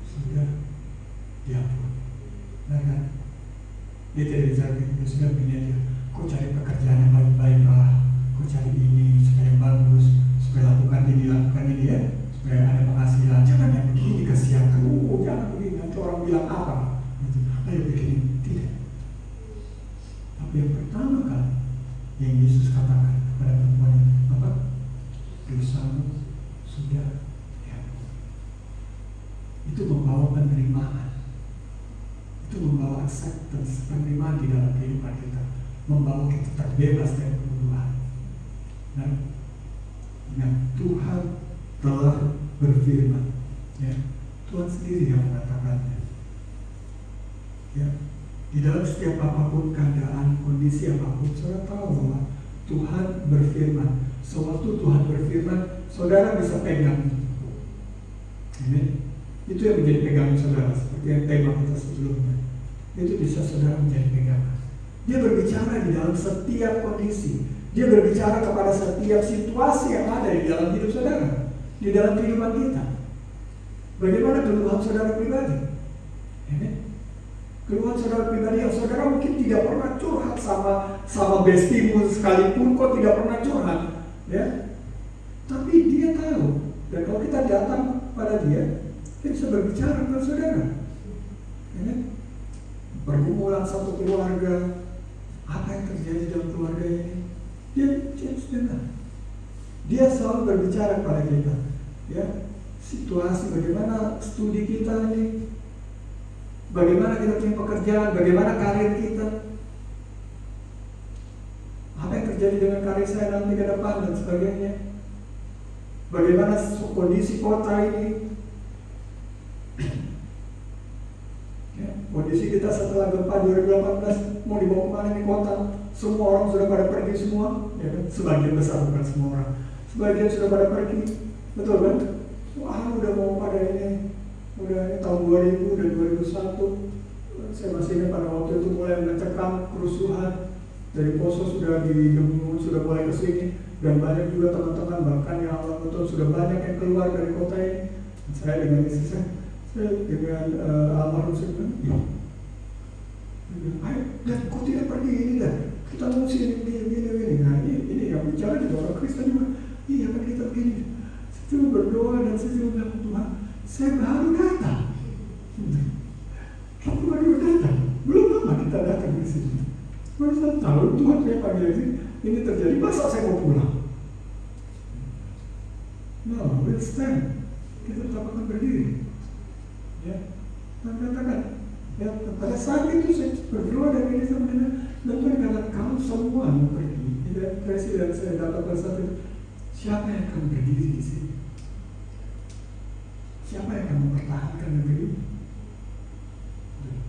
sudah diampuni. Nah kan? Dia tidak bicara, dia sudah begini aja. Kau cari pekerjaan yang baik-baik lah. Kau cari ini supaya bagus, supaya lakukan ini ya, supaya ada penghasilan. Jangan yang begini kasihan. Jangan begini, nanti orang bilang apa? Gitu. Ayo begini, tidak. Tapi yang pertama kali yang Yesus katakan kepada perempuan apa? Dosamu sudah diampuni. Itu membawa penerimaan. Itu membawa acceptance, penerimaan di dalam kehidupan kita, membawa kita terbebas dari penuduhan. Nah, Nah, Tuhan telah berfirman. Ya, Tuhan sendiri yang mengatakannya. Ya, di dalam setiap apapun keadaan, kondisi apapun, saudara tahu bahwa Tuhan berfirman. Sewaktu Tuhan berfirman, saudara bisa pegang. Amin. Itu yang menjadi pegangan saudara, seperti yang tema kita sebelumnya. Itu bisa saudara menjadi pegangan. Dia berbicara di dalam setiap kondisi. Dia berbicara kepada setiap situasi yang ada di dalam hidup saudara, di dalam kehidupan kita. Bagaimana keluhan saudara pribadi? Amin. Keluhan saudara pribadi yang saudara mungkin tidak pernah curhat sama bestimu sekalipun, kok tidak pernah curhat, ya. Tapi dia tahu, dan kalau kita datang pada dia bisa berbicara dengan saudara. Ya. Pergumulan satu keluarga, apa yang terjadi dalam keluarga ini, dia dengar. Dia selalu berbicara kepada kita, ya. Situasi bagaimana studi kita ini, bagaimana kita punya pekerjaan, bagaimana karir kita, apa yang terjadi dengan karir saya nanti ke depan dan sebagainya, bagaimana kondisi kota ini, ya, kondisi kita setelah gempa 2018 mau dibawa kemana nih kota, semua orang sudah pada pergi semua, ya kan? Sebagian besar, bukan semua orang, sebagian sudah pada pergi, betul kan? Wah, udah mau pada ini, udah ini tahun 2000 dan 2001, saya masih ingat pada waktu itu mulai mencekam kerusuhan dari Poso sudah di Demu, sudah mulai ke sini, dan banyak juga teman-teman bahkan yang Allah betul sudah banyak yang keluar dari kota ini. Saya dengan istri saya dengan almarhum saya bilang, ya, ayo, dan kok tidak pergi ini dan kita mesti ini. Nah ini yang bicara juga orang Kristen juga, iya kan kita begini. Saya berdoa dan saya bilang, Tuhan, saya baru datang. Kita baru datang, belum lama kita datang di sini. Baru 1 tahun Tuhan saya panggil ini terjadi, masa saya mau pulang? No, we'll stand. Kita tetap akan berdiri. Ya, dan katakan, ya pada saat itu saya berdoa dan ini sebenarnya, dan Tuhan katakan kamu semua mau pergi. Dan presiden saya datang pada saat itu, siapa yang akan berdiri di sini? Siapa yang akan mempertahankan negeri ini?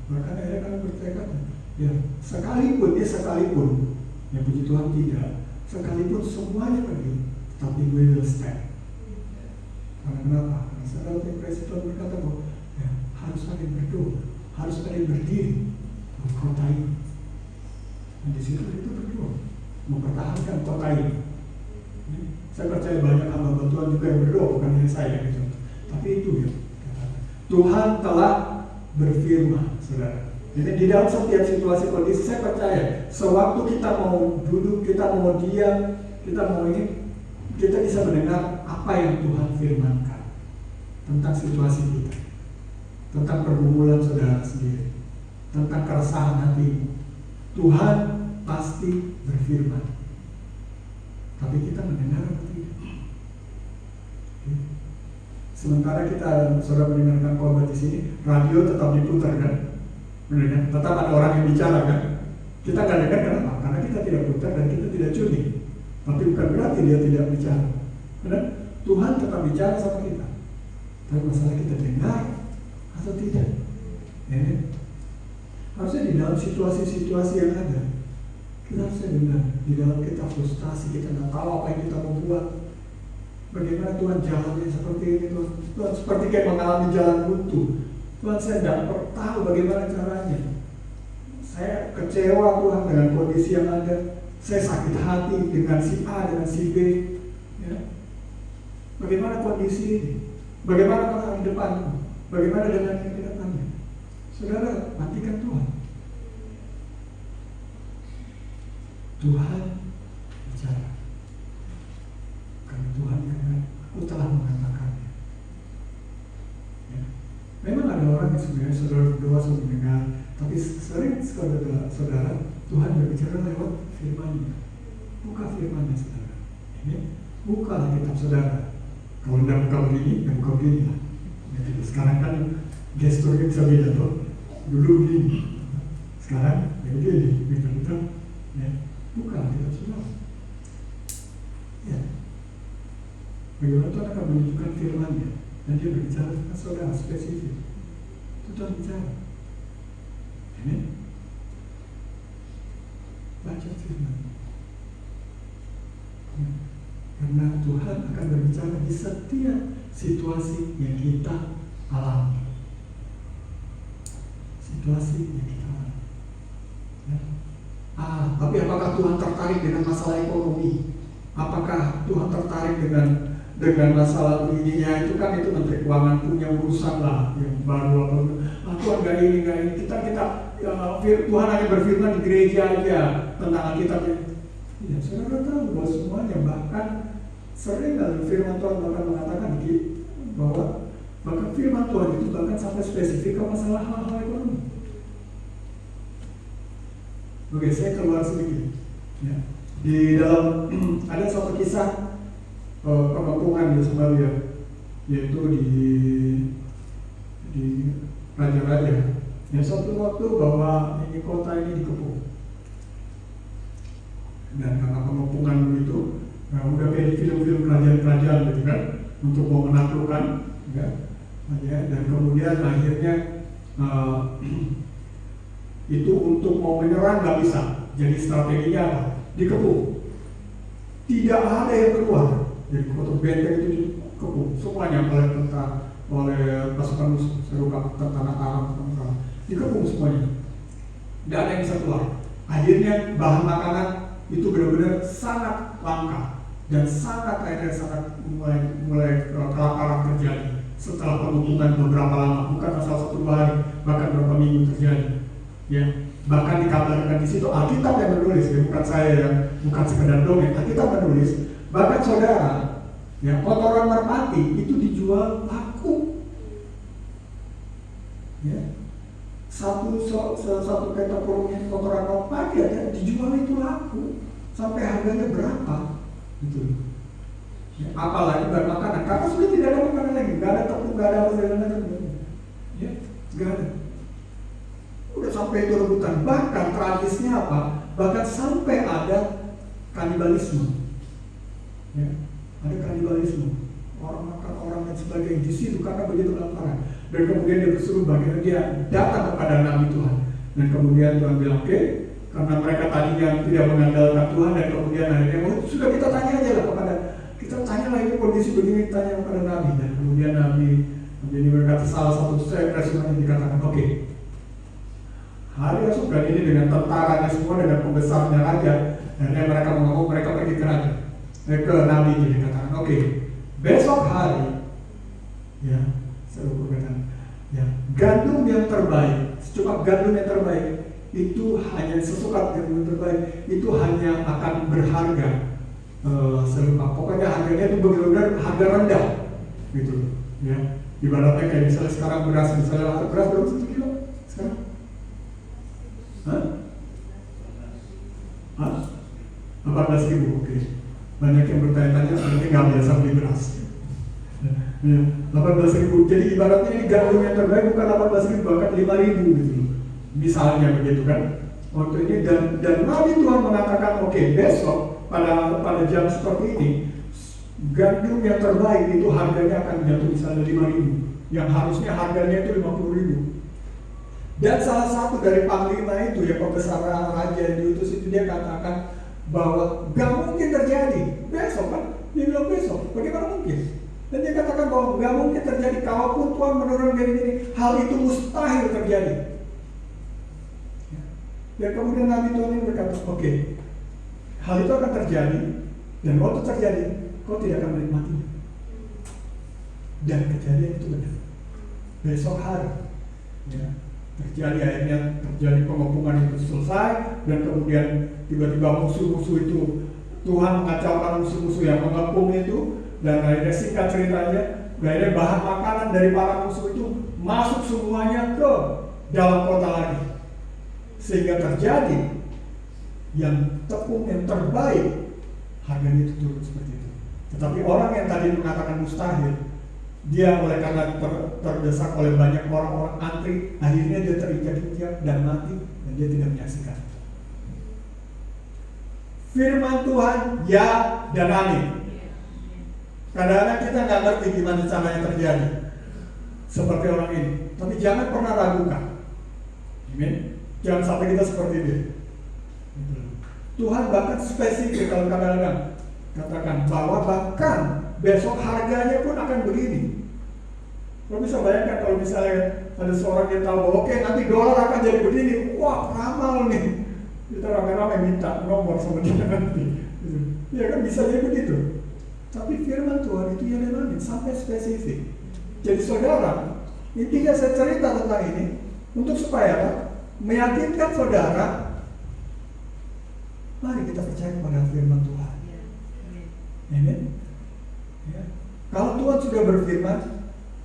Bahkan akhirnya kami bertekad, ya sekalipun, ya puji Tuhan tidak, sekalipun semuanya pergi, tapi we will stand. Karena kenapa? Karena saudara presiden berkata bahwa ya, harus ada yang berdoa, harus ada yang berdiri untuk kota ini. Dan di situ itu berdoa, mempertahankan kota ini. Saya percaya banyak hamba Tuhan juga yang berdoa, bukan hanya saya gitu. Tapi itu ya, Tuhan telah berfirman, saudara. Jadi di dalam setiap situasi kondisi saya percaya, sewaktu kita mau duduk, kita mau diam, kita mau ini, kita bisa mendengar apa yang Tuhan firmankan tentang situasi kita, tentang pergumulan saudara sendiri, tentang keresahan hatimu. Tuhan pasti berfirman, tapi kita mendengar atau tidak? Sementara kita saudara mendengarkan khotbah di sini, radio tetap diputar kan? Mendengar, tetap ada orang yang bicara kan? Kita nggak dengar kenapa? Karena kita tidak putar dan kita tidak curi. Tapi bukan berarti dia tidak bicara. Benar? Tuhan tetap bicara sama kita. Tapi masalah kita dengar atau tidak. Ya. Harusnya di dalam situasi-situasi yang ada, kita harusnya dengar. Di dalam kita frustasi, kita nggak tahu apa yang kita mau buat. Bagaimana Tuhan jalannya seperti ini, Tuhan seperti kayak mengalami jalan buntu. Tuhan saya tidak tahu bagaimana caranya. Saya kecewa Tuhan dengan kondisi yang ada. Saya sakit hati dengan si A, dengan si B. Ya. Bagaimana kondisi ini? Bagaimana hari depanmu? Bagaimana dengan yang di depannya? Saudara, matikan Tuhan. Tuhan bicara. Karena Tuhan aku telah mengatakannya. Ya. Memang ada orang yang sebenarnya saudara berdoa sudah mendengar, tapi sering saudara Tuhan berbicara lewat firman-Nya. Buka firman-Nya saudara. Ini buka kitab saudara. Kalau tidak buka begini, ya buka begini lah. Ya, sekarang kan gesturnya bisa beda tuh. Dulu begini, sekarang ya begini, betul. Ya, buka kitab saudara. Ya. Bagaimana Tuhan akan menunjukkan firman-Nya dan Dia berbicara dengan saudara spesifik. Itu Tuhan bicara. Amin. Baca firman. Ya. Karena Tuhan akan berbicara di setiap situasi yang kita alami. Situasi yang kita alami. Ya. Tapi apakah Tuhan tertarik dengan masalah ekonomi? Apakah Tuhan tertarik dengan masalah ininya? Itu kan itu Menteri Keuangan punya urusan lah yang baru apa? Tuhan gak ini. Kita Tuhan hanya berfirman di gereja aja tentang Alkitab. Ya, saudara tahu bahwa semuanya, bahkan sering kali firman Tuhan bahkan mengatakan bahwa bahkan firman Tuhan itu bahkan sampai spesifik ke masalah hal-hal ekonomi. Oke, saya keluar sedikit. Ya. Di dalam ada suatu kisah pengepungan di Somalia, yaitu di raja-raja. Ya, suatu waktu bahwa ini kota ini dikepung, dan karena pengepungan begitu, udah kayak di film-film kerajaan-kerajaan gitu kan, untuk mau menaklukkan, ya, dan kemudian akhirnya itu untuk mau menyerang nggak bisa. Jadi strateginya apa? Dikepung. Tidak ada yang keluar. Jadi kota benteng itu dikepung. Semuanya oleh tentara, oleh pasukan musuh, serupa tentara Arab, dikepung semuanya. Tidak ada yang bisa keluar. Akhirnya bahan makanan itu benar-benar sangat langka dan akhirnya sangat mulai kelaparan terjadi. Setelah pengepungan beberapa lama, bukan masalah 1-2 hari, bahkan beberapa minggu terjadi. Ya, bahkan dikabarkan di situ Alkitab yang menulis, ya, bukan saya yang bukan sekedar dongeng. Alkitab menulis, bahkan saudara, ya, kotoran merpati itu dijual laku. Ya, satu petak kotoran merpati aja dijual itu laku, sampai harganya berapa, gitu. Ya, apalagi bahan makanan, karena sudah tidak ada makanan lagi, nggak ada tepung, nggak ada apa-apa, ya, nggak ada. Udah sampai itu rebutan. Bahkan tragisnya apa? Bahkan sampai ada kanibalisme. Ya, ada kanibalisme. Orang makan orang dan sebagainya di situ karena begitu kelaparan. Dan kemudian dia bersuruh bagaimana dia datang kepada Nabi Tuhan. Dan kemudian Tuhan bilang, oke, karena mereka tadinya tidak mengandalkan Tuhan, dan kemudian akhirnya sudah kita tanya aja lah kita tanya lah ini kondisi begini, tanya kepada Nabi. Dan kemudian Nabi menjadi berkata salah satu presiden yang dikatakan, oke, hari esok dan ini dengan tentaranya semua, dengan pembesarnya raja, dan mereka mengaku mereka pergi ke raja, ke Nabi. Jadi katakan, oke, besok hari, ya, seru perbedaan, ya, gandum yang terbaik, secukup gandum yang terbaik itu hanya sesukat gandum yang terbaik itu hanya akan berharga serupa. Pokoknya harganya itu benar-benar harga rendah, gitu, ya. Ibaratnya kayak misalnya sekarang beras, misalnya beras berapa 1 kilo sekarang? 18.000, oke. Banyak yang bertanya-tanya, mungkin nggak biasa beli beras. Ya, 18.000. Jadi ibaratnya ini gandum yang terbaik bukan 18.000, bahkan 5.000 gitu. Misalnya begitu kan. Waktu ini dan Nabi Tuhan mengatakan, oke, besok pada jam seperti ini, gandum yang terbaik itu harganya akan jatuh misalnya 5.000, yang harusnya harganya itu 50.000. Dan salah satu dari panglima itu, ya, pembesar raja yang diutus itu, dia katakan bahwa gak mungkin terjadi besok kan, dia bilang besok, bagaimana mungkin? Dan dia katakan bahwa gak mungkin terjadi, kalaupun Tuhan menurunkan gini, hal itu mustahil terjadi. Dan kemudian Nabi Tuhan ini berkata, oke, hal itu akan terjadi, dan waktu terjadi, kau tidak akan menikmatinya. Dan kejadian itu benar. Besok hari, ya, terjadi, akhirnya terjadi pengepungan itu selesai, dan kemudian tiba-tiba musuh-musuh itu, Tuhan mengacaukan musuh-musuh yang mengepung itu, dan akhirnya singkat ceritanya, akhirnya bahan makanan dari para musuh itu masuk semuanya ke dalam kota lagi, sehingga terjadi yang tepung yang terbaik harganya itu turun seperti itu. Tetapi orang yang tadi mengatakan mustahil, dia oleh karena terdesak oleh banyak orang-orang antri, akhirnya dia terinjak-injak dan mati, dan dia tidak menyaksikan. Firman Tuhan ya dan amin. Kadang-kadang kita nggak ngerti gimana caranya terjadi seperti orang ini, tapi jangan pernah ragukan. Amin. Jangan sampai kita seperti dia. Tuhan bahkan spesifik kalau kadang-kadang katakan bahwa bahkan besok harganya pun akan begini. Lo bisa bayangkan kalau misalnya ada seorang yang tahu bahwa oke, nanti dolar akan jadi begini, wah ramal nih, kita ramai-ramai minta nomor sama dia nanti. Ya kan bisa jadi begitu. Tapi firman Tuhan itu yang lain sampai spesifik. Jadi saudara, intinya saya cerita tentang ini untuk supaya meyakinkan saudara, mari kita percaya kepada firman Tuhan. Amin. Ya. Kalau Tuhan sudah berfirman,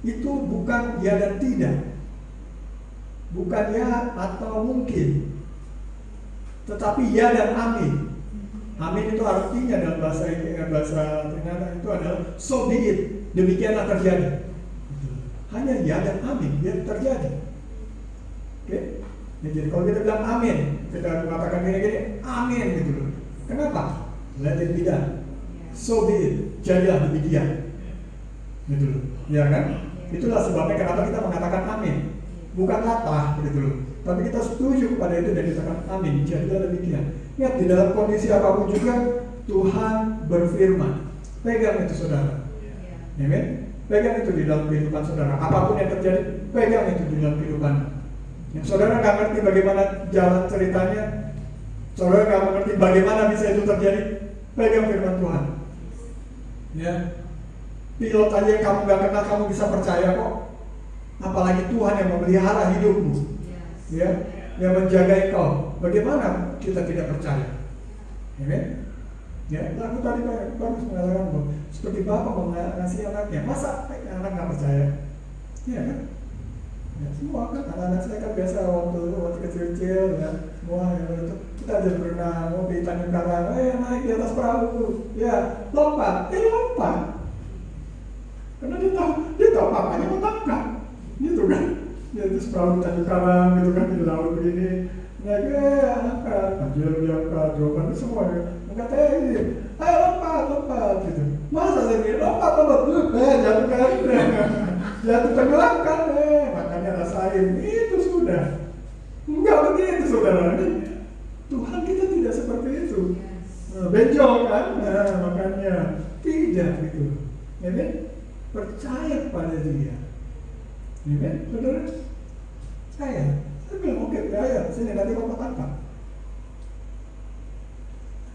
itu bukan ya dan tidak, bukan ya atau mungkin, tetapi ya dan amin. Amin itu artinya dalam bahasa Ternate itu adalah so be it, demikianlah terjadi. Hanya ya dan amin, biar terjadi. Oke? Ya, jadi kalau kita bilang amin, kita mengatakan gini, amin gitu loh. Kenapa? Let it be done. So be it, jadilah demikian. Gitu loh. Ya kan? Itulah sebabnya kenapa kita mengatakan amin. Bukan latah gitu loh. Tapi kita setuju kepada itu dan kita katakan amin, jadilah demikian. Ingat, di dalam kondisi apapun juga Tuhan berfirman. Pegang itu saudara. Amin. Pegang itu di dalam kehidupan saudara. Apapun yang terjadi, pegang itu di dalam kehidupan. Yang saudara nggak ngerti bagaimana jalan ceritanya, saudara nggak mengerti bagaimana bisa itu terjadi, pegang firman Tuhan. Ya, pilot aja yang kamu nggak kenal kamu bisa percaya kok. Apalagi Tuhan yang memelihara hidupmu, ya, yang menjaga engkau. Bagaimana kita tidak percaya? Amen. Ya, aku tadi bagus mengatakan bahwa seperti bapak mengasihi anaknya, masa anak nggak percaya? Ya kan? Ya, semua kan anak-anak saya kan biasa waktu kecil-kecil ya, semua ya, itu kita aja berenang, mau di Tanjung Karang, naik di atas perahu, ya lompat, karena dia tahu papanya mau tangkap, gitu kan? Ya terus perahu di Tanjung Karang, gitu kan, di laut begini, naik angkat, panjil diangkat, jawaban itu semua ya, angkat ini, ayo lompat, gitu. Masa saya bilang lompat, jatuh kan? Jatuh tenggelam kan, makanya rasain, itu sudah. Enggak begitu saudara. Tuhan kita tidak seperti itu. Benjol kan, makanya tidak gitu. Amen. Percaya pada Dia. Amen, saudara. Saya bilang oke, percaya. Sini nanti bapak tangkap.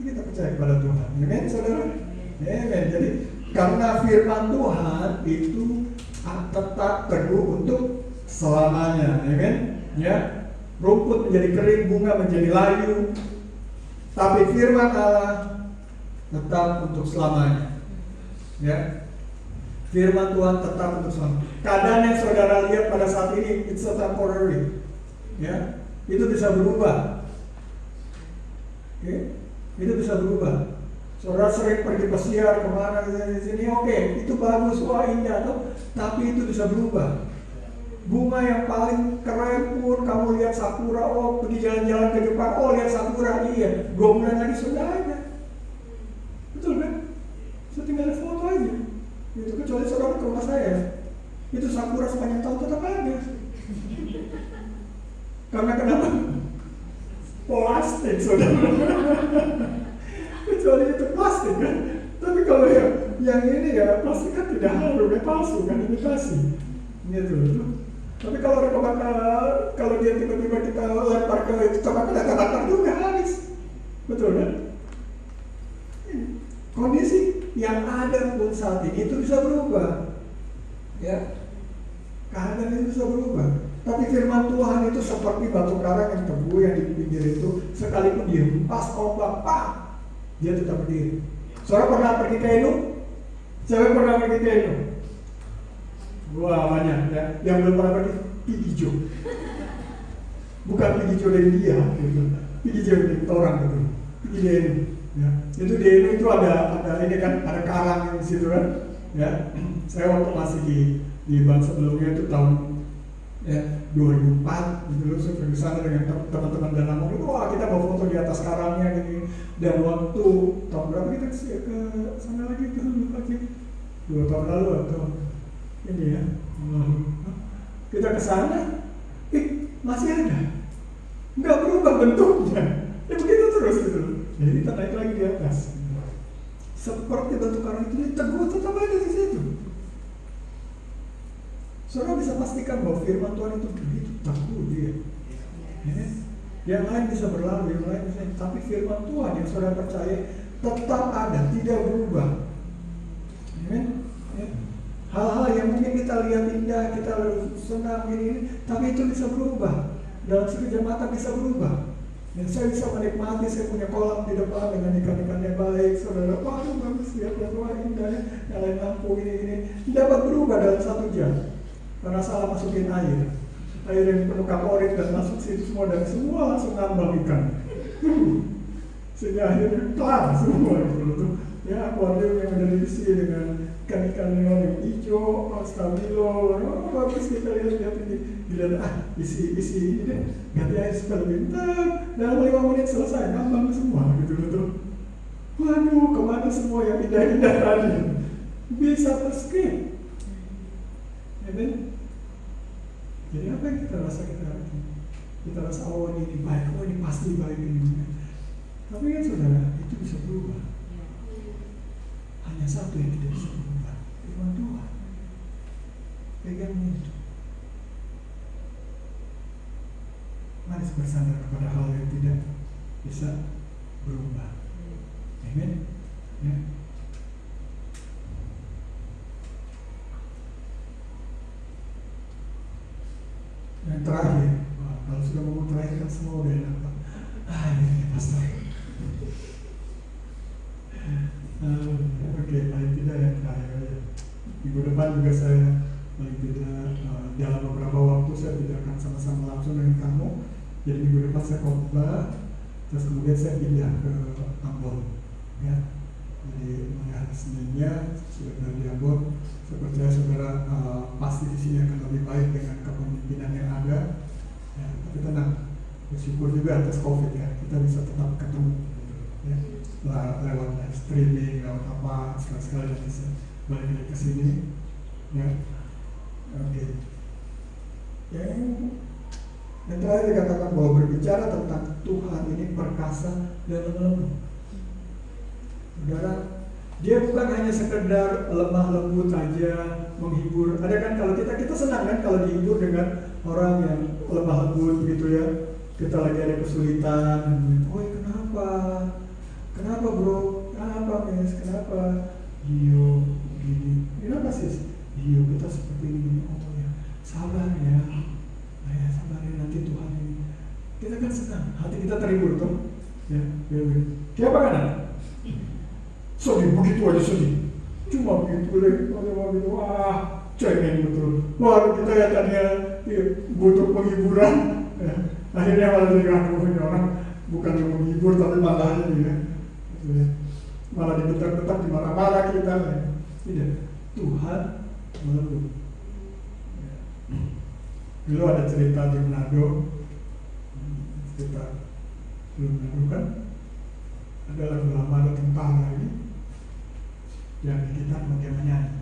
Kita percaya kepada Tuhan. Amen, saudara. Amen. Jadi karena firman Tuhan itu tetap teguh untuk selamanya, amen. Ya, rumput menjadi kering, bunga menjadi layu, tapi firman Allah tetap untuk selamanya. Ya, firman Tuhan tetap untuk selamanya. Keadaan yang saudara lihat pada saat ini it's a temporary, ya, itu bisa berubah. Oke, itu bisa berubah. Saudara sering pergi pesiar kemana di sini, oke, itu bagus, wah indah tuh, tapi itu bisa berubah. Bunga yang paling keren pun kamu lihat sakura, oh pergi jalan-jalan ke Jepang, oh lihat sakura, iya, 2 bulan lagi sudah ada. Betul kan? Saya tinggal foto aja. Itu kecuali saudara ke rumah saya, itu sakura sepanjang tahun tetap ada. Karena kenapa? Plastik saudara. Kecuali itu plastik kan, tapi kalau yang ini ya plastik kan tidak harum, ya palsu kan, imitasi gitu. Tapi kalau ada kebakar, kalau dia tiba-tiba kita lempar ke itu kebakar juga habis, betul kan? Kondisi yang ada pun saat ini itu bisa berubah, ya, keadaan itu bisa berubah. Tapi firman Tuhan itu seperti batu karang yang teguh yang di pinggir itu, sekalipun dihempas ombak, dia tetap berdiri. Saudara pernah pergi ke Enu? Saya pernah pergi ke Enu. Wah banyak ya. Yang belum pernah pergi, Pigijo. Bukan Pigijo dari dia, gitu. Pigijo dari orang gitu. Pigi di Enu. Ya. Itu di Enu itu ada ini kan, ada karang yang di situ kan. Ya. Saya waktu masih di bank sebelumnya itu tahun 2004 gitu, saya pergi sana dengan teman-teman dalam mobil, wah kita bawa foto di atas karangnya gini. Dan waktu tahun berapa kita ke sana lagi tuh, lupa sih. 2 tahun lalu atau ini ya, kita ke sana, masih ada, nggak berubah bentuknya, ya begitu terus gitu. Jadi kita naik lagi di atas, seperti batu karang itu teguh tetap ada di situ. Saudara bisa pastikan bahwa firman Tuhan itu begitu teguh dia. Ya. Yang lain bisa berlalu, yang lain bisa, tapi firman Tuhan yang saudara percaya tetap ada, tidak berubah. Amen. Ya. Hal-hal yang mungkin kita lihat indah, kita senang ini, tapi itu bisa berubah. Dalam sekejap mata bisa berubah. Dan saya bisa menikmati, saya punya kolam di depan dengan ikan-ikan yang baik, saudara. Waduh, bagus lihat ya, wah indah ya, nyalain lampu ini. Dapat berubah dalam 1 jam. Karena salah masukin air yang penuh kaporit dan masuk situ semua, dan semua langsung nambah ikan. Sehingga akhirnya kelar semua gitu. Ya, akuarium yang ada diisi dengan ikan-ikan neon yang hijau, stabilo, bagus kita lihat ini. Gila, isi ini deh, ganti air supaya lebih bentar, dalam 5 menit selesai, ngambang semua gitu. Waduh, kemana semua yang indah-indah tadi? Bisa terskip. Amen. Jadi apa yang kita rasa kita rasa oh ini baik, oh ini pasti baik ini. Tapi kan saudara, itu bisa berubah. Hanya satu yang tidak bisa berubah, firman Tuhan. Pegang itu. Mari bersandar kepada hal yang tidak bisa berubah. Amen. Ya. Yang terakhir, kalau sudah ngomong terakhir kan semua udah enak. Ini pastor. Oke, paling tidak ya terakhir aja. Minggu depan juga saya paling tidak dalam beberapa waktu saya tidak akan sama-sama langsung dengan kamu. Jadi minggu depan saya khotbah, terus kemudian saya pindah ke Ambon. Ya, jadi hari Seninnya sudah berada di Ambon. Saya percaya saudara pasti di sini akan lebih baik dengan kepemimpinan yang ada. Ya, tapi tenang, bersyukur juga atas COVID ya, kita bisa tetap ketemu. Ya, lewat live streaming, lewat apa, sekali-sekali bisa balik lagi ke sini. Ya, oke. Yang terakhir dikatakan bahwa berbicara tentang Tuhan ini perkasa dan lembut. Saudara, dia bukan hanya sekedar lemah lembut aja, menghibur. Ada kan kalau kita senang kan kalau dihibur dengan orang yang lemah lembut gitu ya. Kita lagi ada kesulitan, oh kenapa bro, kenapa mes, kenapa Dio gini, kenapa sih Dio kita seperti ini, oh ya sabar ya, sabar ya nanti Tuhan ini. Kita kan senang, hati kita terhibur tuh, ya. Siapa kan? Sedih, begitu aja sedih. Cuma begitu deh, wah, cengeng betul. Wah, kita ya tadinya butuh penghiburan, ya. Akhirnya malah jadi ini orang bukan yang menghibur tapi malah ini ya. Malah dibentak-bentak, dimarah-marah kita. Ya. Tidak, Tuhan melembut. Ya. Dulu ada cerita di Manado, kan? Ada lagu lama, ada tentara ini yang kita dia menyanyi.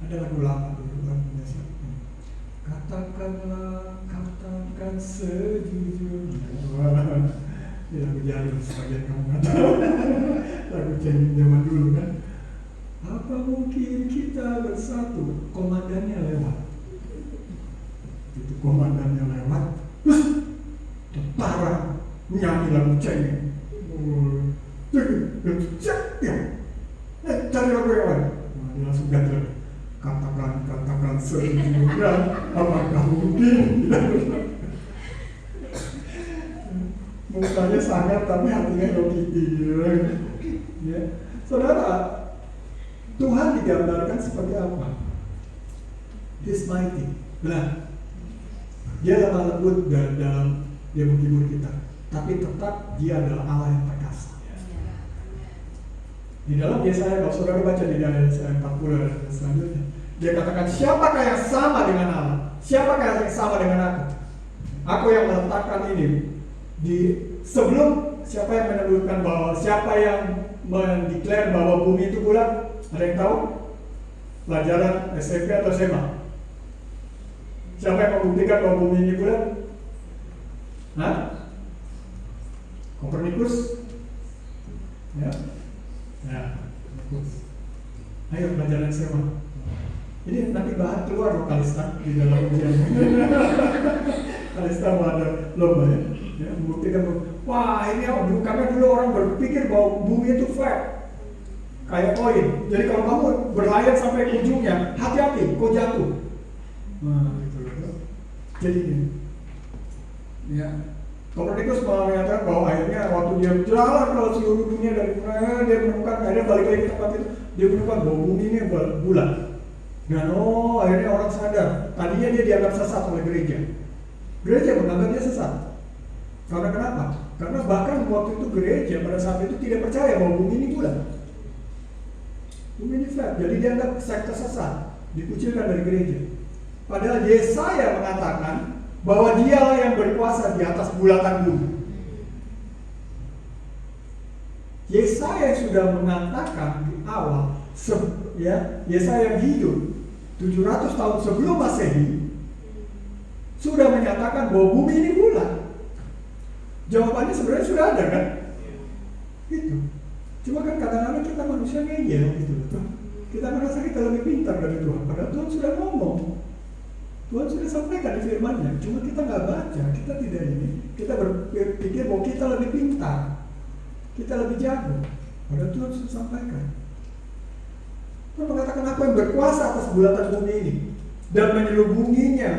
Ada lagu lama dulu kan biasa. Katakan sejujurnya. Ini lagu jadul sebagian kamu nggak tahu. Lagu cengeng zaman dulu kan. Apa mungkin kita bersatu? Komandannya lewat. Itu komandannya lewat. Terus tentara nyanyi lagu cengeng. Cari lagu yang lain. Dia langsung ganti. Katakan sejujurnya, apakah mungkin? Mukanya sangat tapi hatinya Yogiti. Ya. Saudara, Tuhan digambarkan seperti apa? He's mighty. Benar. Dia lemah lembut dalam dia menghibur kita, tapi tetap dia adalah Allah yang perkasa. Di dalam Yesaya, kalau saudara baca di dalam Yesaya 40 dan selanjutnya, dia katakan, siapakah yang sama dengan Allah? Siapakah yang sama dengan aku? Aku yang meletakkan ini di sebelum siapa yang menyebutkan bahwa siapa yang mendeklar bahwa bumi itu bulat? Ada yang tahu? Pelajaran SMP atau SMA? Siapa yang membuktikan bahwa bumi ini bulat? Hah? Kopernikus? Ya? Ya, Kopernikus. Ayo pelajaran SMA. Ini nanti bahan keluar loh Kalista di dalam ujian. Kalista mau ada lomba ya, membuktikan bahwa wah ini karena dulu orang berpikir bahwa bumi itu flat kayak koin. Jadi kalau kamu berlayar sampai ujungnya, hati-hati, kau jatuh. Nah, gitu. Jadi ini, ya. Kopernikus mengatakan bahwa akhirnya waktu dia jalan ke seluruh dunia dari mana dia menemukan, akhirnya balik lagi ke tempat itu, dia menemukan bahwa bumi ini bulat. Dan akhirnya orang sadar. Tadinya dia dianggap sesat oleh gereja. Gereja menganggap dia sesat. Karena kenapa? Karena bahkan waktu itu gereja pada saat itu tidak percaya bahwa bumi ini bulat. Bumi ini flat. Jadi dianggap sekte sesat, dikucilkan dari gereja. Padahal Yesaya mengatakan bahwa dialah yang berkuasa di atas bulatan bumi. Yesaya sudah mengatakan di awal, Yesaya yang hidup 700 tahun sebelum Masehi sudah menyatakan bahwa bumi ini bulat. Jawabannya sebenarnya sudah ada kan? Gitu. Cuma kan kadang-kadang kita manusia ngeyel gitu. Kita merasa kita lebih pintar dari Tuhan. Padahal Tuhan sudah ngomong. Tuhan sudah sampaikan di firman-Nya. Cuma kita nggak baca, kita tidak ini. Kita berpikir bahwa kita lebih pintar, kita lebih jago. Padahal Tuhan sudah sampaikan. Tuhan mengatakan apa yang berkuasa atas bulatan bumi ini dan menyelubunginya,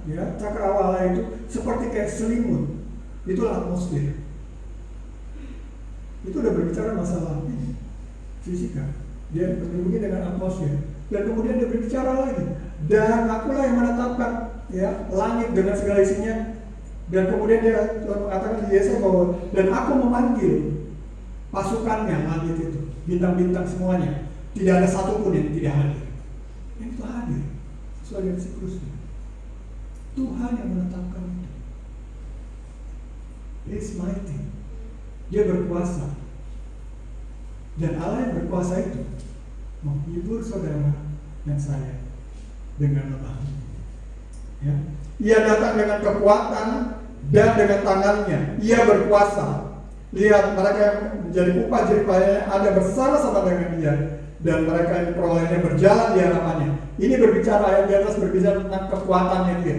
ya, cakrawala itu seperti kayak selimut. Itulah atmosfer. Itu udah berbicara masalah ini, fisika. Dia menyelubungi dengan atmosfer. Dan kemudian dia berbicara lagi. Dan akulah yang menetapkan, ya, langit dengan segala isinya. Dan kemudian dia mengatakan di Yesaya bahwa dan aku memanggil pasukannya langit itu, bintang-bintang semuanya. Tidak ada satupun yang tidak hadir. Yang itu hadir sesuai dengan siklusnya. Tuhan yang menetapkan itu. He is mighty. Dia berkuasa. Dan Allah yang berkuasa itu menghibur saudara dan saya dengan lemah. Ya. Ia datang dengan kekuatan dan dengan tangannya. Ia berkuasa. Lihat mereka yang menjadi upah jeripayanya ada bersama-sama dengan dia. Dan mereka yang perolehnya berjalan di hadapannya. Ini berbicara, ayat di atas berbicara tentang kekuatannya dia.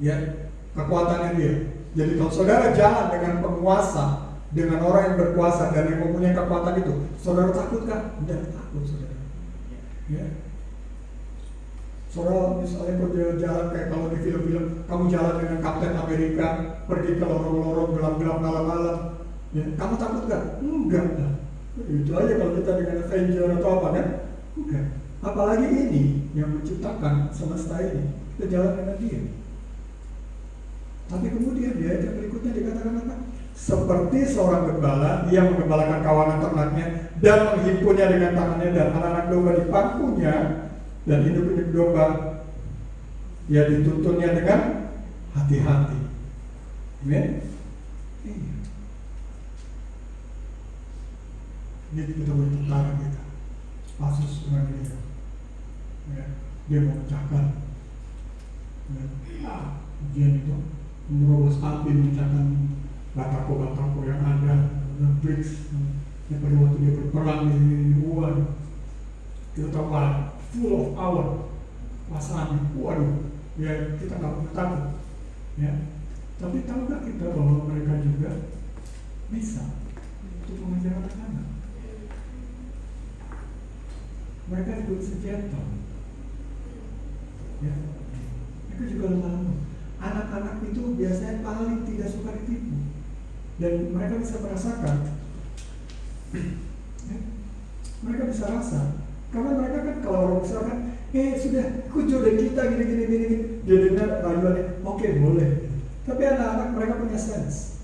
Ya, kekuatannya dia. Jadi kalau saudara jalan dengan penguasa, dengan orang yang berkuasa dan yang mempunyai kekuatan itu, saudara takut kan? Tidak takut saudara. Ya. Saudara misalnya kalau jalan kayak kalau di film-film, kamu jalan dengan Kapten Amerika, pergi ke lorong-lorong gelap-gelap malam-malam, ya, kamu takut kan? Enggak. Itu aja kalau kita dengan Avenger atau apa kan? Enggak. Apalagi ini yang menciptakan semesta ini, kita jalan dengan dia. Tapi kemudian di ayat yang berikutnya dikatakan apa? Seperti seorang gembala, ia menggembalakan kawanan ternaknya dan menghimpunnya dengan tangannya, dan anak-anak domba di pangkunya dan induk-induk domba ia dituntunnya dengan hati-hati. Amin. Ini kita bertentara kita, Pasus dengan dia. Ya, dia mau pecahkan. Ujian itu menerobos api, memecahkan batako-batako yang ada, bricks. Yang pada waktu dia berperang di Wuhan, kita tahu full of power, kuasaan. Waduh, ya kita nggak perlu takut. Ya, tapi tahukah kita bahwa mereka juga bisa untuk mengejar anak-anak? Mereka juga senjata. Ya, mereka juga lemah lembut. Anak-anak itu biasanya paling tidak suka ditipu, dan mereka bisa merasakan. Ya, mereka bisa rasa, karena mereka kan kalau orang besar kan, sudah jodoh kita gini, dia dengar rayuannya, oke, boleh. Tapi anak-anak mereka punya sense.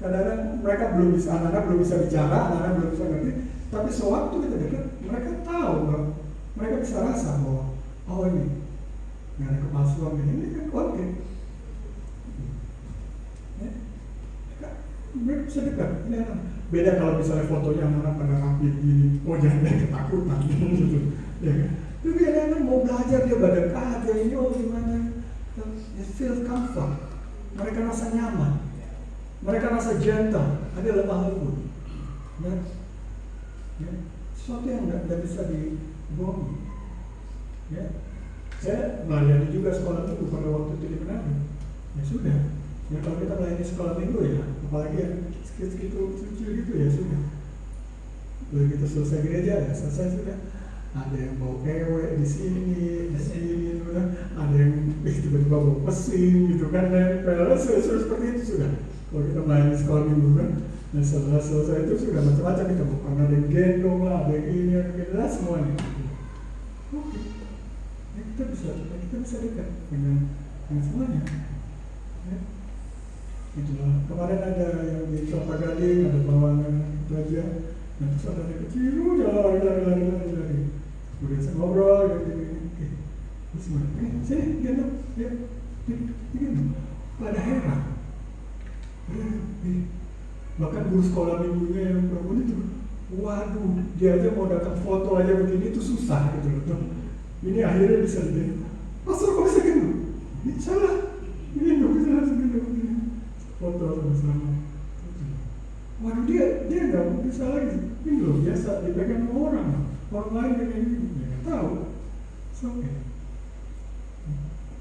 Kadang-kadang mereka belum bisa bicara, anak-anak belum bisa ngerti. Tapi sewaktu kita dekat, mereka tahu, mereka bisa rasa bahwa ini nggak ada kepalsuan ini kan oke. Ya. mereka bisa dekat. Ini anak. Beda kalau misalnya fotonya anak pada rapi begini, oh jangan dia ketakutan gitu. Ya kan? Tapi anak mau belajar dia berdekat, ya ini oh gimana? They feel comfort. Mereka rasa nyaman. Mereka rasa gentle. Ada lemah lembut. Ya. Ya. Sesuatu yang nggak bisa dibohongi. Ya. Saya melayani juga sekolah minggu pada waktu itu di Manado. Ya sudah. Ya kalau kita melayani sekolah minggu ya, apalagi yang segitu kecil gitu ya sudah. Begitu selesai gereja ya selesai sudah. Ada yang bawa cewek di sini, sudah. Ada yang tiba-tiba bawa mesin gitu kan, nempel seperti itu sudah. Kalau kita melayani sekolah minggu kan, nah setelah selesai itu sudah macam-macam kita bukan ada yang gendong lah, ada yang ini, ada yang ini lah semuanya. Oke, ya, kita bisa dekat dengan semuanya. Ya. Itulah kemarin ada yang di Kelapa Gading, ada bawangan belajar, dan terus ada yang kecil, lari. Kemudian saya ngobrol, terus mana? Sini, gendong, ya, gendong. Pada heran. Bahkan guru sekolah minggunya yang perempuan itu, waduh, dia aja mau datang foto aja begini itu susah gitu loh. Ini akhirnya bisa lihat. Pastor kok bisa gendong? Ini salah. Ini nggak bisa langsung gendong. Foto sama-sama. Waduh dia nggak bisa lagi. Ini loh biasa dipegang sama orang lain pegang ini, dia nggak tahu. Oke.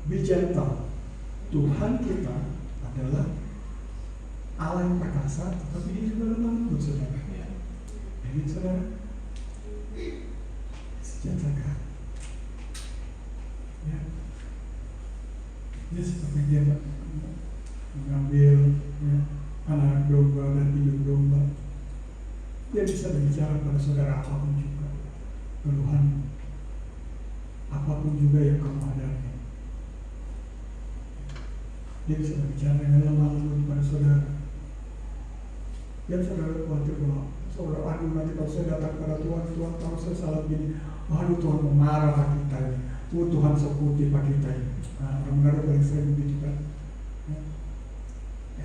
Be gentle. Tuhan kita adalah Allah yang perkasa, tetapi dia juga lemah lembut, saudara. Jadi saudara, sejahtera. Ya, dia seperti dia mengambil ya, anak domba dan hidup domba. Dia bisa berbicara pada saudara apapun juga, keluhan apapun juga yang kamu hadapi. Dia bisa berbicara dengan lemah lembut pada saudara. Dia saudara khawatir bahwa saudara, aduh nanti kalau saya datang pada Tuhan tahu saya salah begini, aduh Tuhan mau marah pak kita ini, Tuhan sekuti pak kita ini. Nah, orang-orang paling sering begitu kan.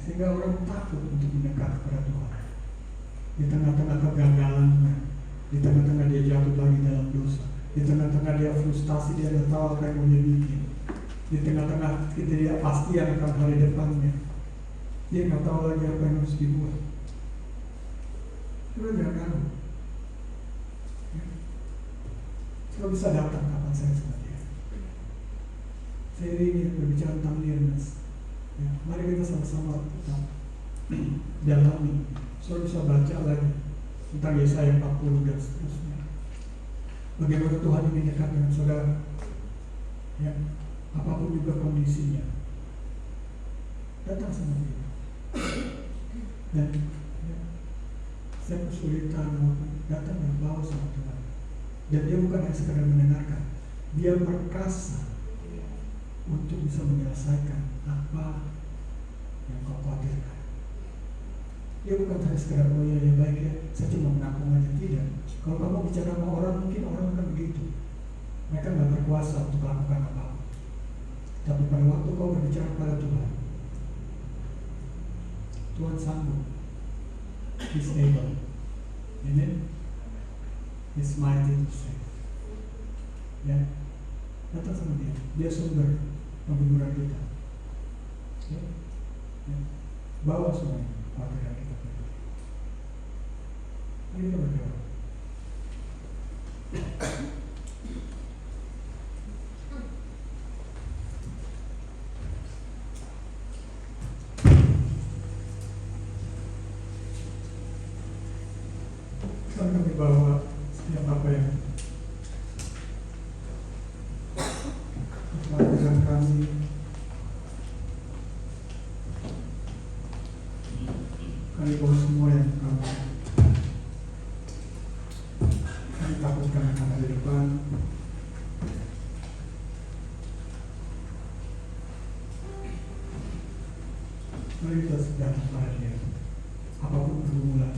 Sehingga orang takut untuk mendekat kepada Tuhan. Di tengah-tengah kegagalannya, di tengah-tengah dia jatuh lagi dalam dosa, di tengah-tengah dia frustasi, dia tidak tahu apa yang mau dia bikin, di tengah-tengah dia pasti akan hari depannya, dia nggak tahu lagi apa yang harus dibuat. Coba jangan ragu. Coba bisa datang kapan saya sama dia. Saya ingin berbicara tentang nearness. Ya, mari kita sama-sama tetap dalami. Saudara bisa baca lagi tentang Yesaya 40 dan seterusnya. Bagaimana Tuhan ingin dekat dengan saudara. Ya, apapun juga kondisinya, datang sama dia. Dan ya, saya kesulitan datang dan bawa sama Tuhan. Dan dia bukan hanya sekedar mendengarkan, dia perkasa untuk bisa menyelesaikan apa yang kau khawatirkan. Dia bukan hanya sekedar oh ya baik ya, saya cuma mengaku aja, tidak. Kalau kamu bicara sama orang, mungkin orang akan begitu. Mereka nggak berkuasa untuk melakukan apa-apa. Tapi pada waktu kau berbicara pada Tuhan, Tuhan sanggup. He's able. Amen. He's mighty to save. Ya, datang sama dia. Dia sumber penghiburan kita. Ya. Ya. Bawa semuanya kepada kita. Mari kita berdoa. Tuhan, kami bawa setiap apa yang melakukan kami. Kami bawa semua yang kami takutkan akan hari depan. Mari kita sedang kepada dia, apapun pergumulan.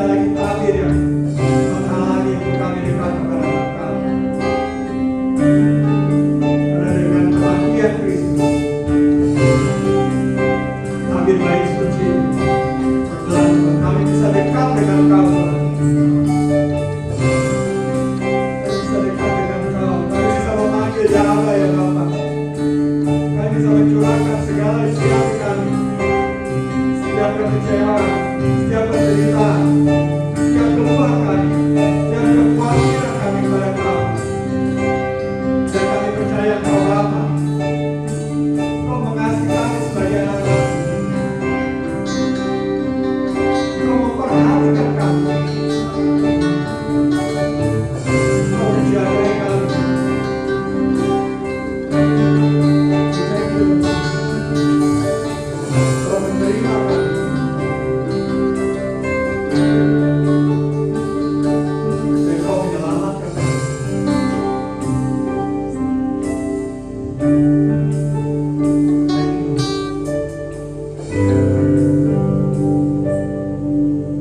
ada lagi tabir yang menghalangi untuk kami dekat kepada Engkau. Karena dengan kematian Kristus, tabir baik suci berlaku, kami bisa dekat dengan Engkau, Tuhan. Kami bisa dekat dengan Engkau. Kami bisa memanggil ya Allah ya Bapa. Kami bisa mencurahkan segala isi hati kami, setiap kekecewaan, setiap penderitaan, setiap keluhan kami, setiap kekhawatiran kami kepada Engkau. Dan kami percaya Engkau Bapa, Engkau mengasihi kami sebagai anak-anak. Engkau memperhatikan kami. Engkau menjaga kami. Thank you. Engkau menerima kami. Dan Engkau menyelamatkan kami.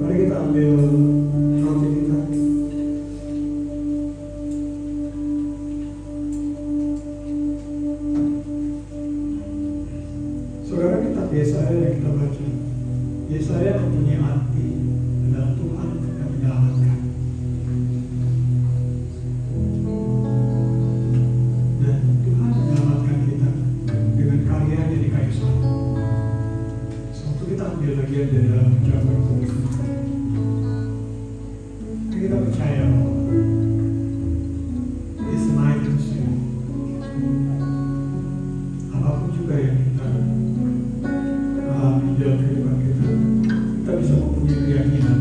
Mari kita ambil roti kita. Saudara, kitab Yesaya yang kita baca, Yesaya mempunyai arti adalah Tuhan yang menyelamatkan. Dan Tuhan menyelamatkan kita dengan karyanya di kayu salib. Waktu kita ambil bagian dari dalam ucapan tubuh, kita percaya bahwa He's mighty to save. Apapun juga yang kita alami dalam kehidupan kita, kita bisa mempunyai keyakinan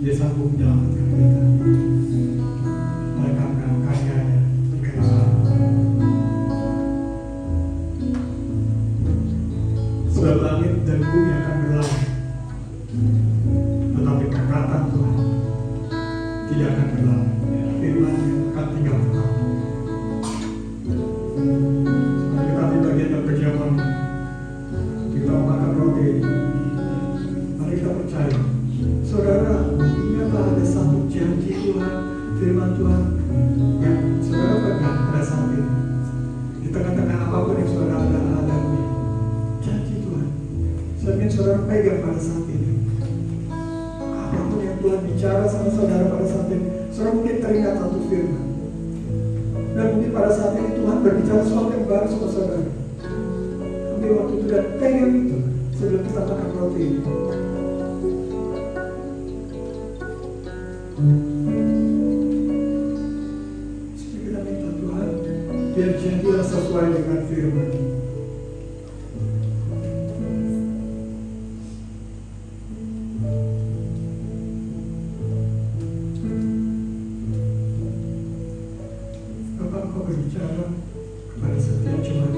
Dia sanggup menyelamatkan kita karena karyanya di kayu salib. Sebab langit dan bumi akan berlalu, tetapi perkataan Tuhan tidak akan berlalu. Firman-Nya akan tinggal tetap. Mari kita ambil bagian dalam perjamuan, kita makan roti. Mari kita percaya, saudara, ingatlah ada satu janji Tuhan, firman Tuhan yang saudara pegang pada saat ini. Di tengah-tengah apapun yang saudara alami, janji Tuhan, saya ingin saudara pegang pada saat ini. Apapun yang Tuhan bicara sama saudara pada saat ini, saudara mungkin teringat satu firman. Dan mungkin pada saat ini Tuhan berbicara sesuatu yang baru sama saudara. Ambil waktu itu dan pegang itu sebelum kita makan roti ini. Jadi kita minta Tuhan, biar jadilah sesuai dengan firman. Bapak, Engkau berbicara kepada setiap jemaat,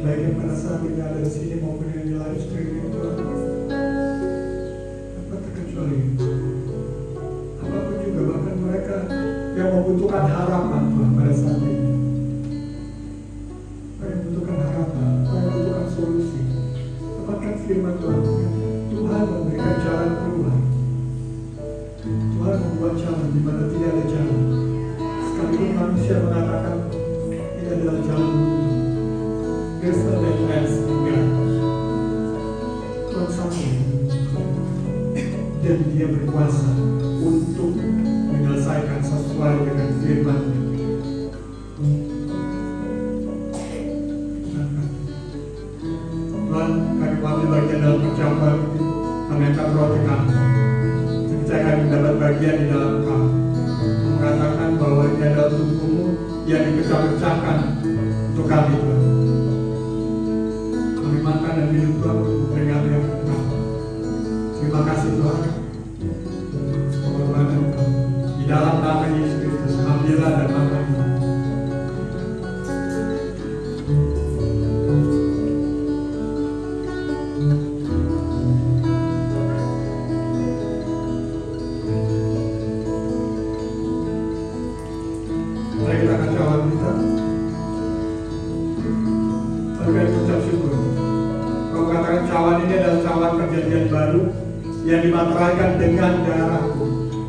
baik yang pada saat ini ada di sini maupun yang di live streaming, Tuhan. Tanpa terkecuali, apapun juga, bahkan mereka yang membutuhkan harapan, Tuhan, pada saat ini. Mereka yang membutuhkan harapan, mereka yang membutuhkan solusi. Dapatkan firman Tuhan. Tuhan memberikan jalan keluar. Tuhan membuat jalan di mana tidak ada jalan. Sekalipun manusia mengatakan ini adalah jalan buntu, there's no defense in God. Tuhan sanggup dan Dia berkuasa untuk menyelesaikan sesuai dengan firman-Nya. Tuhan, kami ambil bagian dalam perjamuan ini, menaikkan roti kami. Saya kami mendapat bagian di dalam Kau. Mengatakan bahwa ini adalah tubuh-Mu yang dipecah-pecahkan untuk kami, Tuhan. Kami makan dan minum, Tuhan, untuk memperingati yang Engkau. Terima kasih, Tuhan. Pengorbanan Engkau. Di dalam nama Yesus Kristus, ambillah dan makan. Mari kita akan cawan kita. Mari kita ucap syukur. Kau katakan cawan ini adalah cawan perjanjian baru yang dimakan dimateraikan dengan darahku.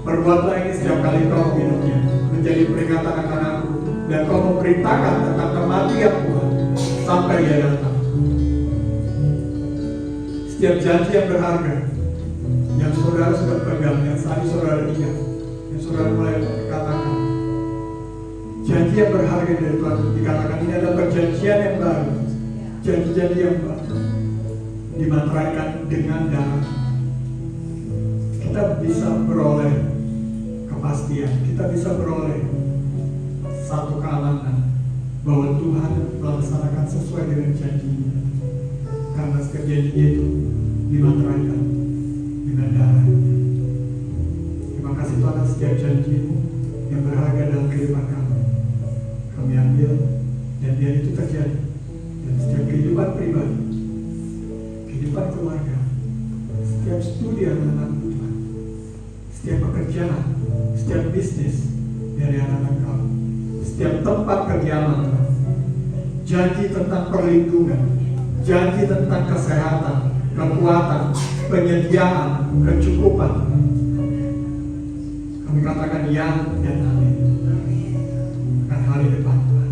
Perbuatlah ini setiap kali kau minumnya, menjadi peringatan akan aku. Dan kau memberitakan tentang kematian Tuhan sampai Dia datang. Setiap janji yang berharga yang saudara sudah pegang, yang tadi saudara ingat, yang saudara mulai katakan, janji yang berharga dari Tuhan dikatakan ini adalah perjanjian yang baru, janji-janji yang baru dimateraikan dengan darah. Kita bisa beroleh kepastian, kita bisa beroleh satu keamanan bahwa Tuhan melaksanakan sesuai dengan janjinya, karena setiap janjinya itu dimateraikan dengan darah. Terima kasih Tuhan atas setiap janji-Mu yang berharga dalam kehidupan kami. Kami ambil dan biar itu terjadi dan setiap kehidupan pribadi, kehidupan keluarga, setiap studi anak-anak Tuhan, setiap pekerjaan, setiap bisnis dari anak-anak kami, setiap tempat kediaman, janji tentang perlindungan, janji tentang kesehatan, kekuatan, penyediaan, kecukupan. Kami katakan ya dan amin. Akan hari depan Tuhan.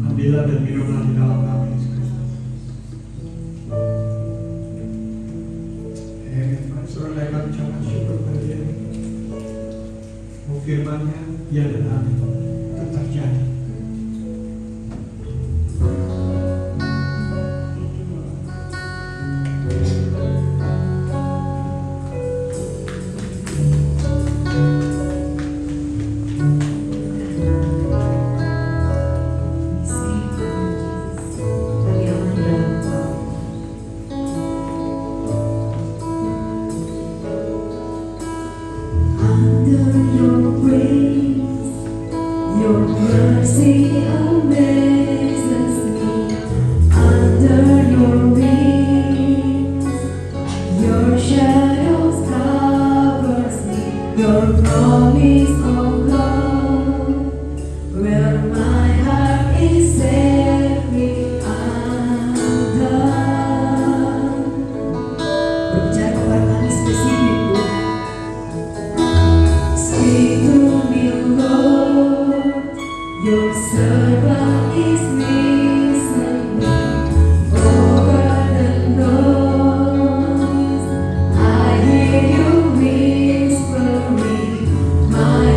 Ambillah dan minumlah di dalam nama Yesus Kristus. Mari saudara kami ucapkan syukur kepada Dia. Firman-Nya ya dan amin. Itu terjadi. My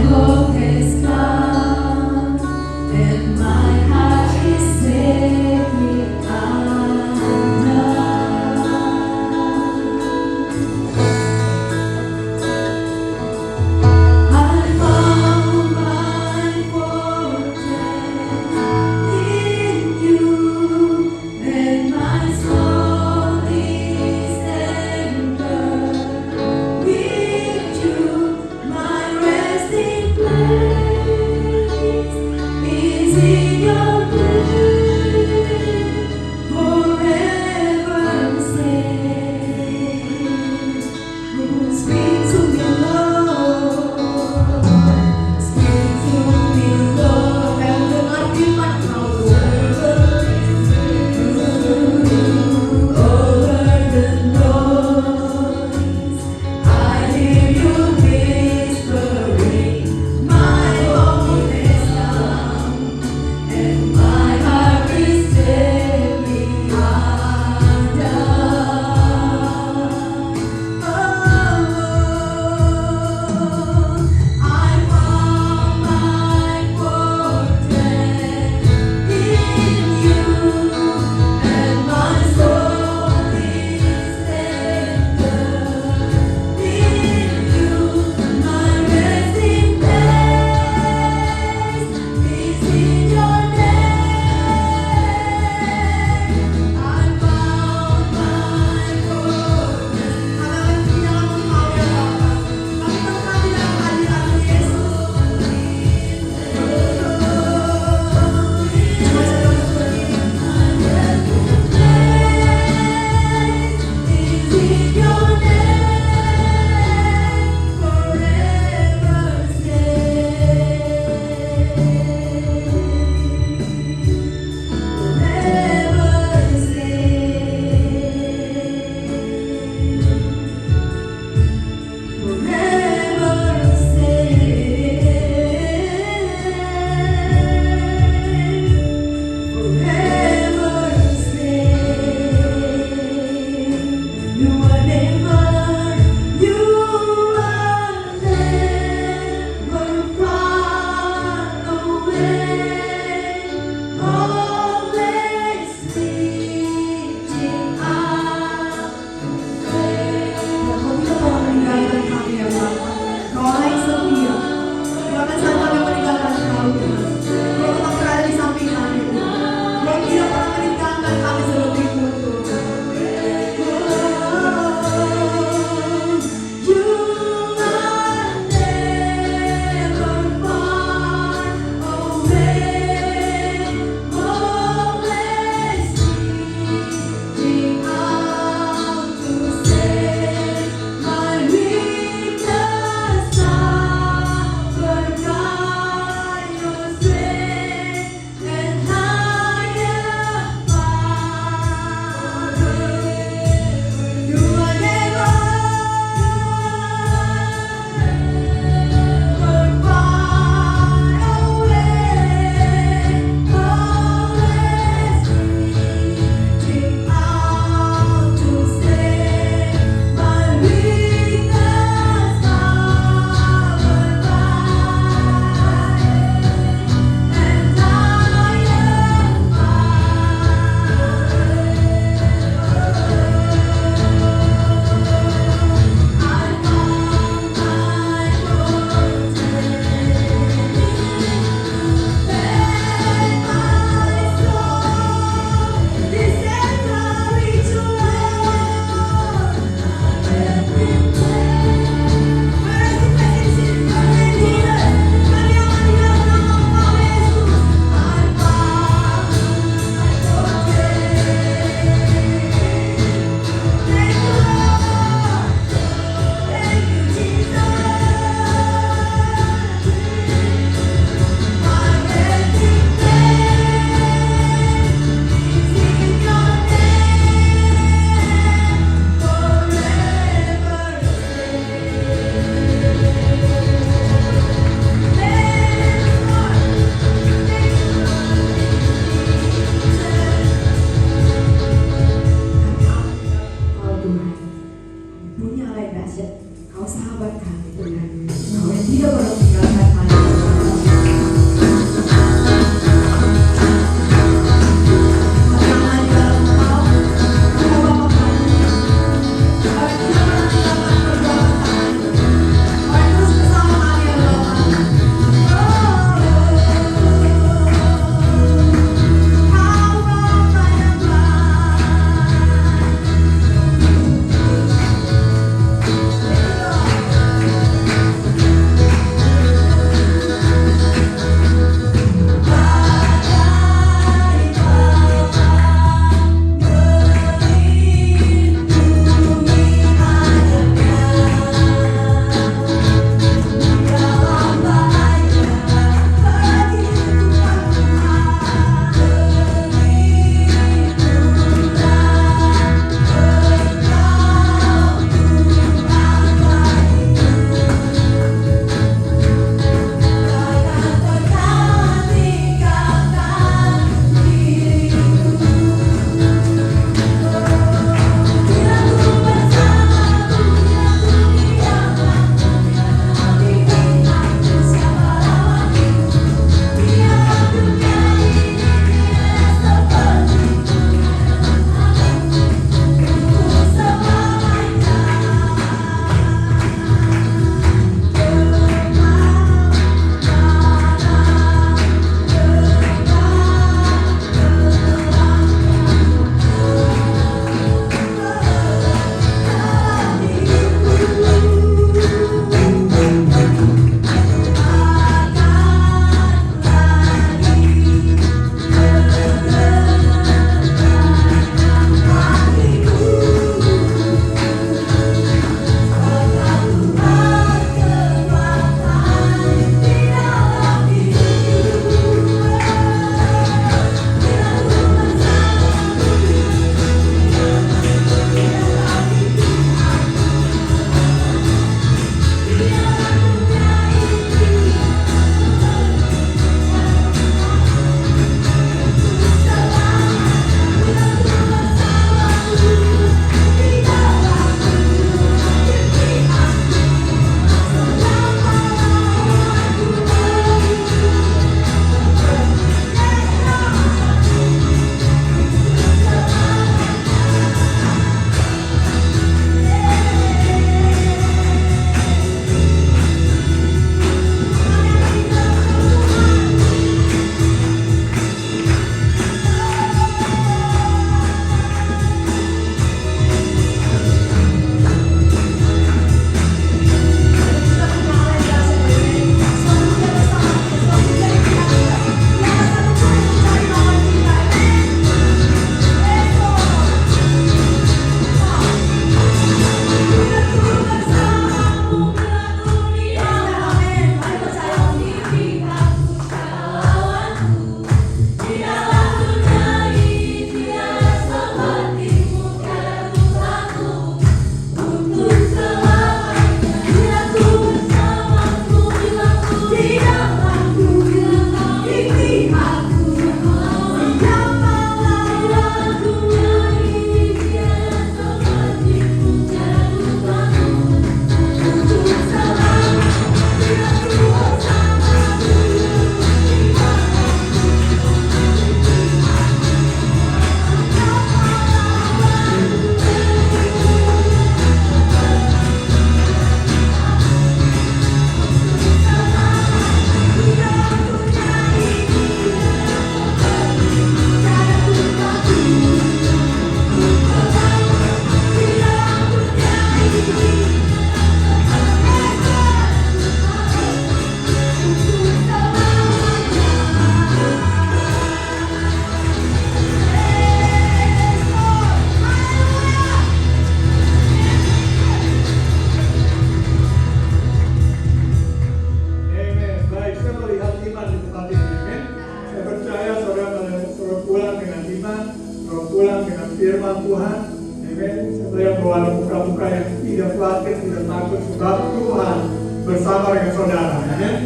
bersama dengan saudara. Amin.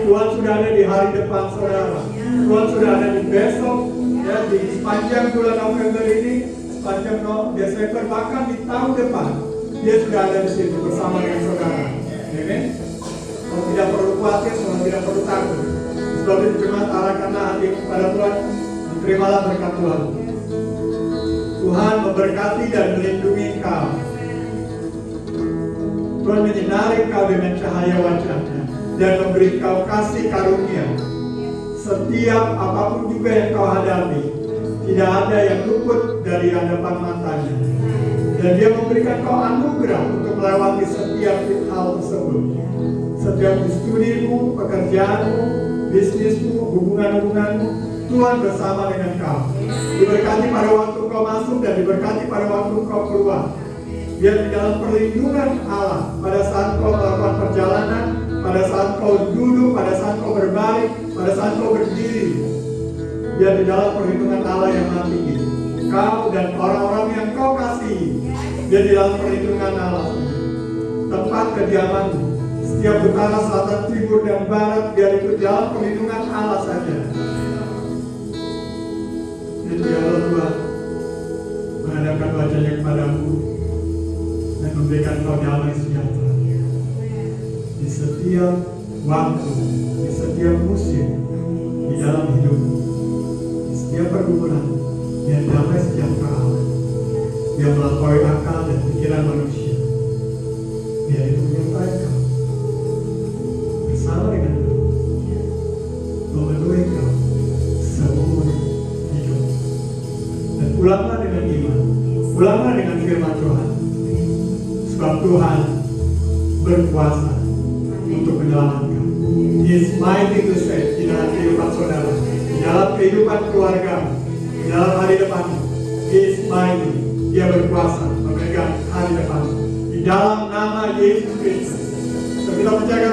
Tuhan sudah ada di hari depan saudara. Tuhan sudah ada di besok, ya, di sepanjang bulan November ini, sepanjang Desember, bahkan di tahun depan. Dia sudah ada di situ bersama dengan saudara. Amin. Kalau tidak perlu khawatir, kalau tidak perlu takut. Sebab itu jemaat arahkanlah hati kepada Tuhan, terimalah berkat Tuhan. Tuhan memberkati dan melindungi kau. Tuhan menyinari kau dengan cahaya wajah-Nya dan memberi kau kasih karunia. Setiap apapun juga yang kau hadapi, tidak ada yang luput dari hadapan matanya. Dan Dia memberikan kau anugerah untuk melewati setiap hal tersebut. Setiap studimu, pekerjaanmu, bisnismu, hubungan-hubunganmu, Tuhan bersama dengan kau. Diberkati pada waktu kau masuk dan diberkati pada waktu kau keluar. Biar di dalam perlindungan Allah, pada saat kau melakukan perjalanan, pada saat kau duduk, pada saat kau berbaring, pada saat kau berdiri, biar di dalam perlindungan Allah yang maha tinggi, kau dan orang-orang yang kau kasihi, biar di dalam perlindungan Allah. Tempat kediamanmu, setiap utara, selatan, timur, dan barat, biar itu dalam perlindungan Allah saja. Jadi Allah Tuhan menghadapkan wajahnya kepadamu dan memberikan kau damai sejahtera di setiap waktu, di setiap musim, di dalam hidupmu, di setiap pergumulan, yang damai sejahtera Allah yang melampaui akal dan pikiran manusia. Biar itu menyertai kau bersama dengan kau, memenuhi kau seumur hidup. Dan pulanglah dengan iman, pulanglah dengan firman Tuhan. Sebab Tuhan berkuasa untuk menyelamatkan. He is mighty to save di dalam kehidupan saudara, di dalam kehidupan keluarga, di dalam hari depanmu. He is mighty. Dia berkuasa memegang hari depanmu. Di dalam nama Yesus Kristus. So, kita percaya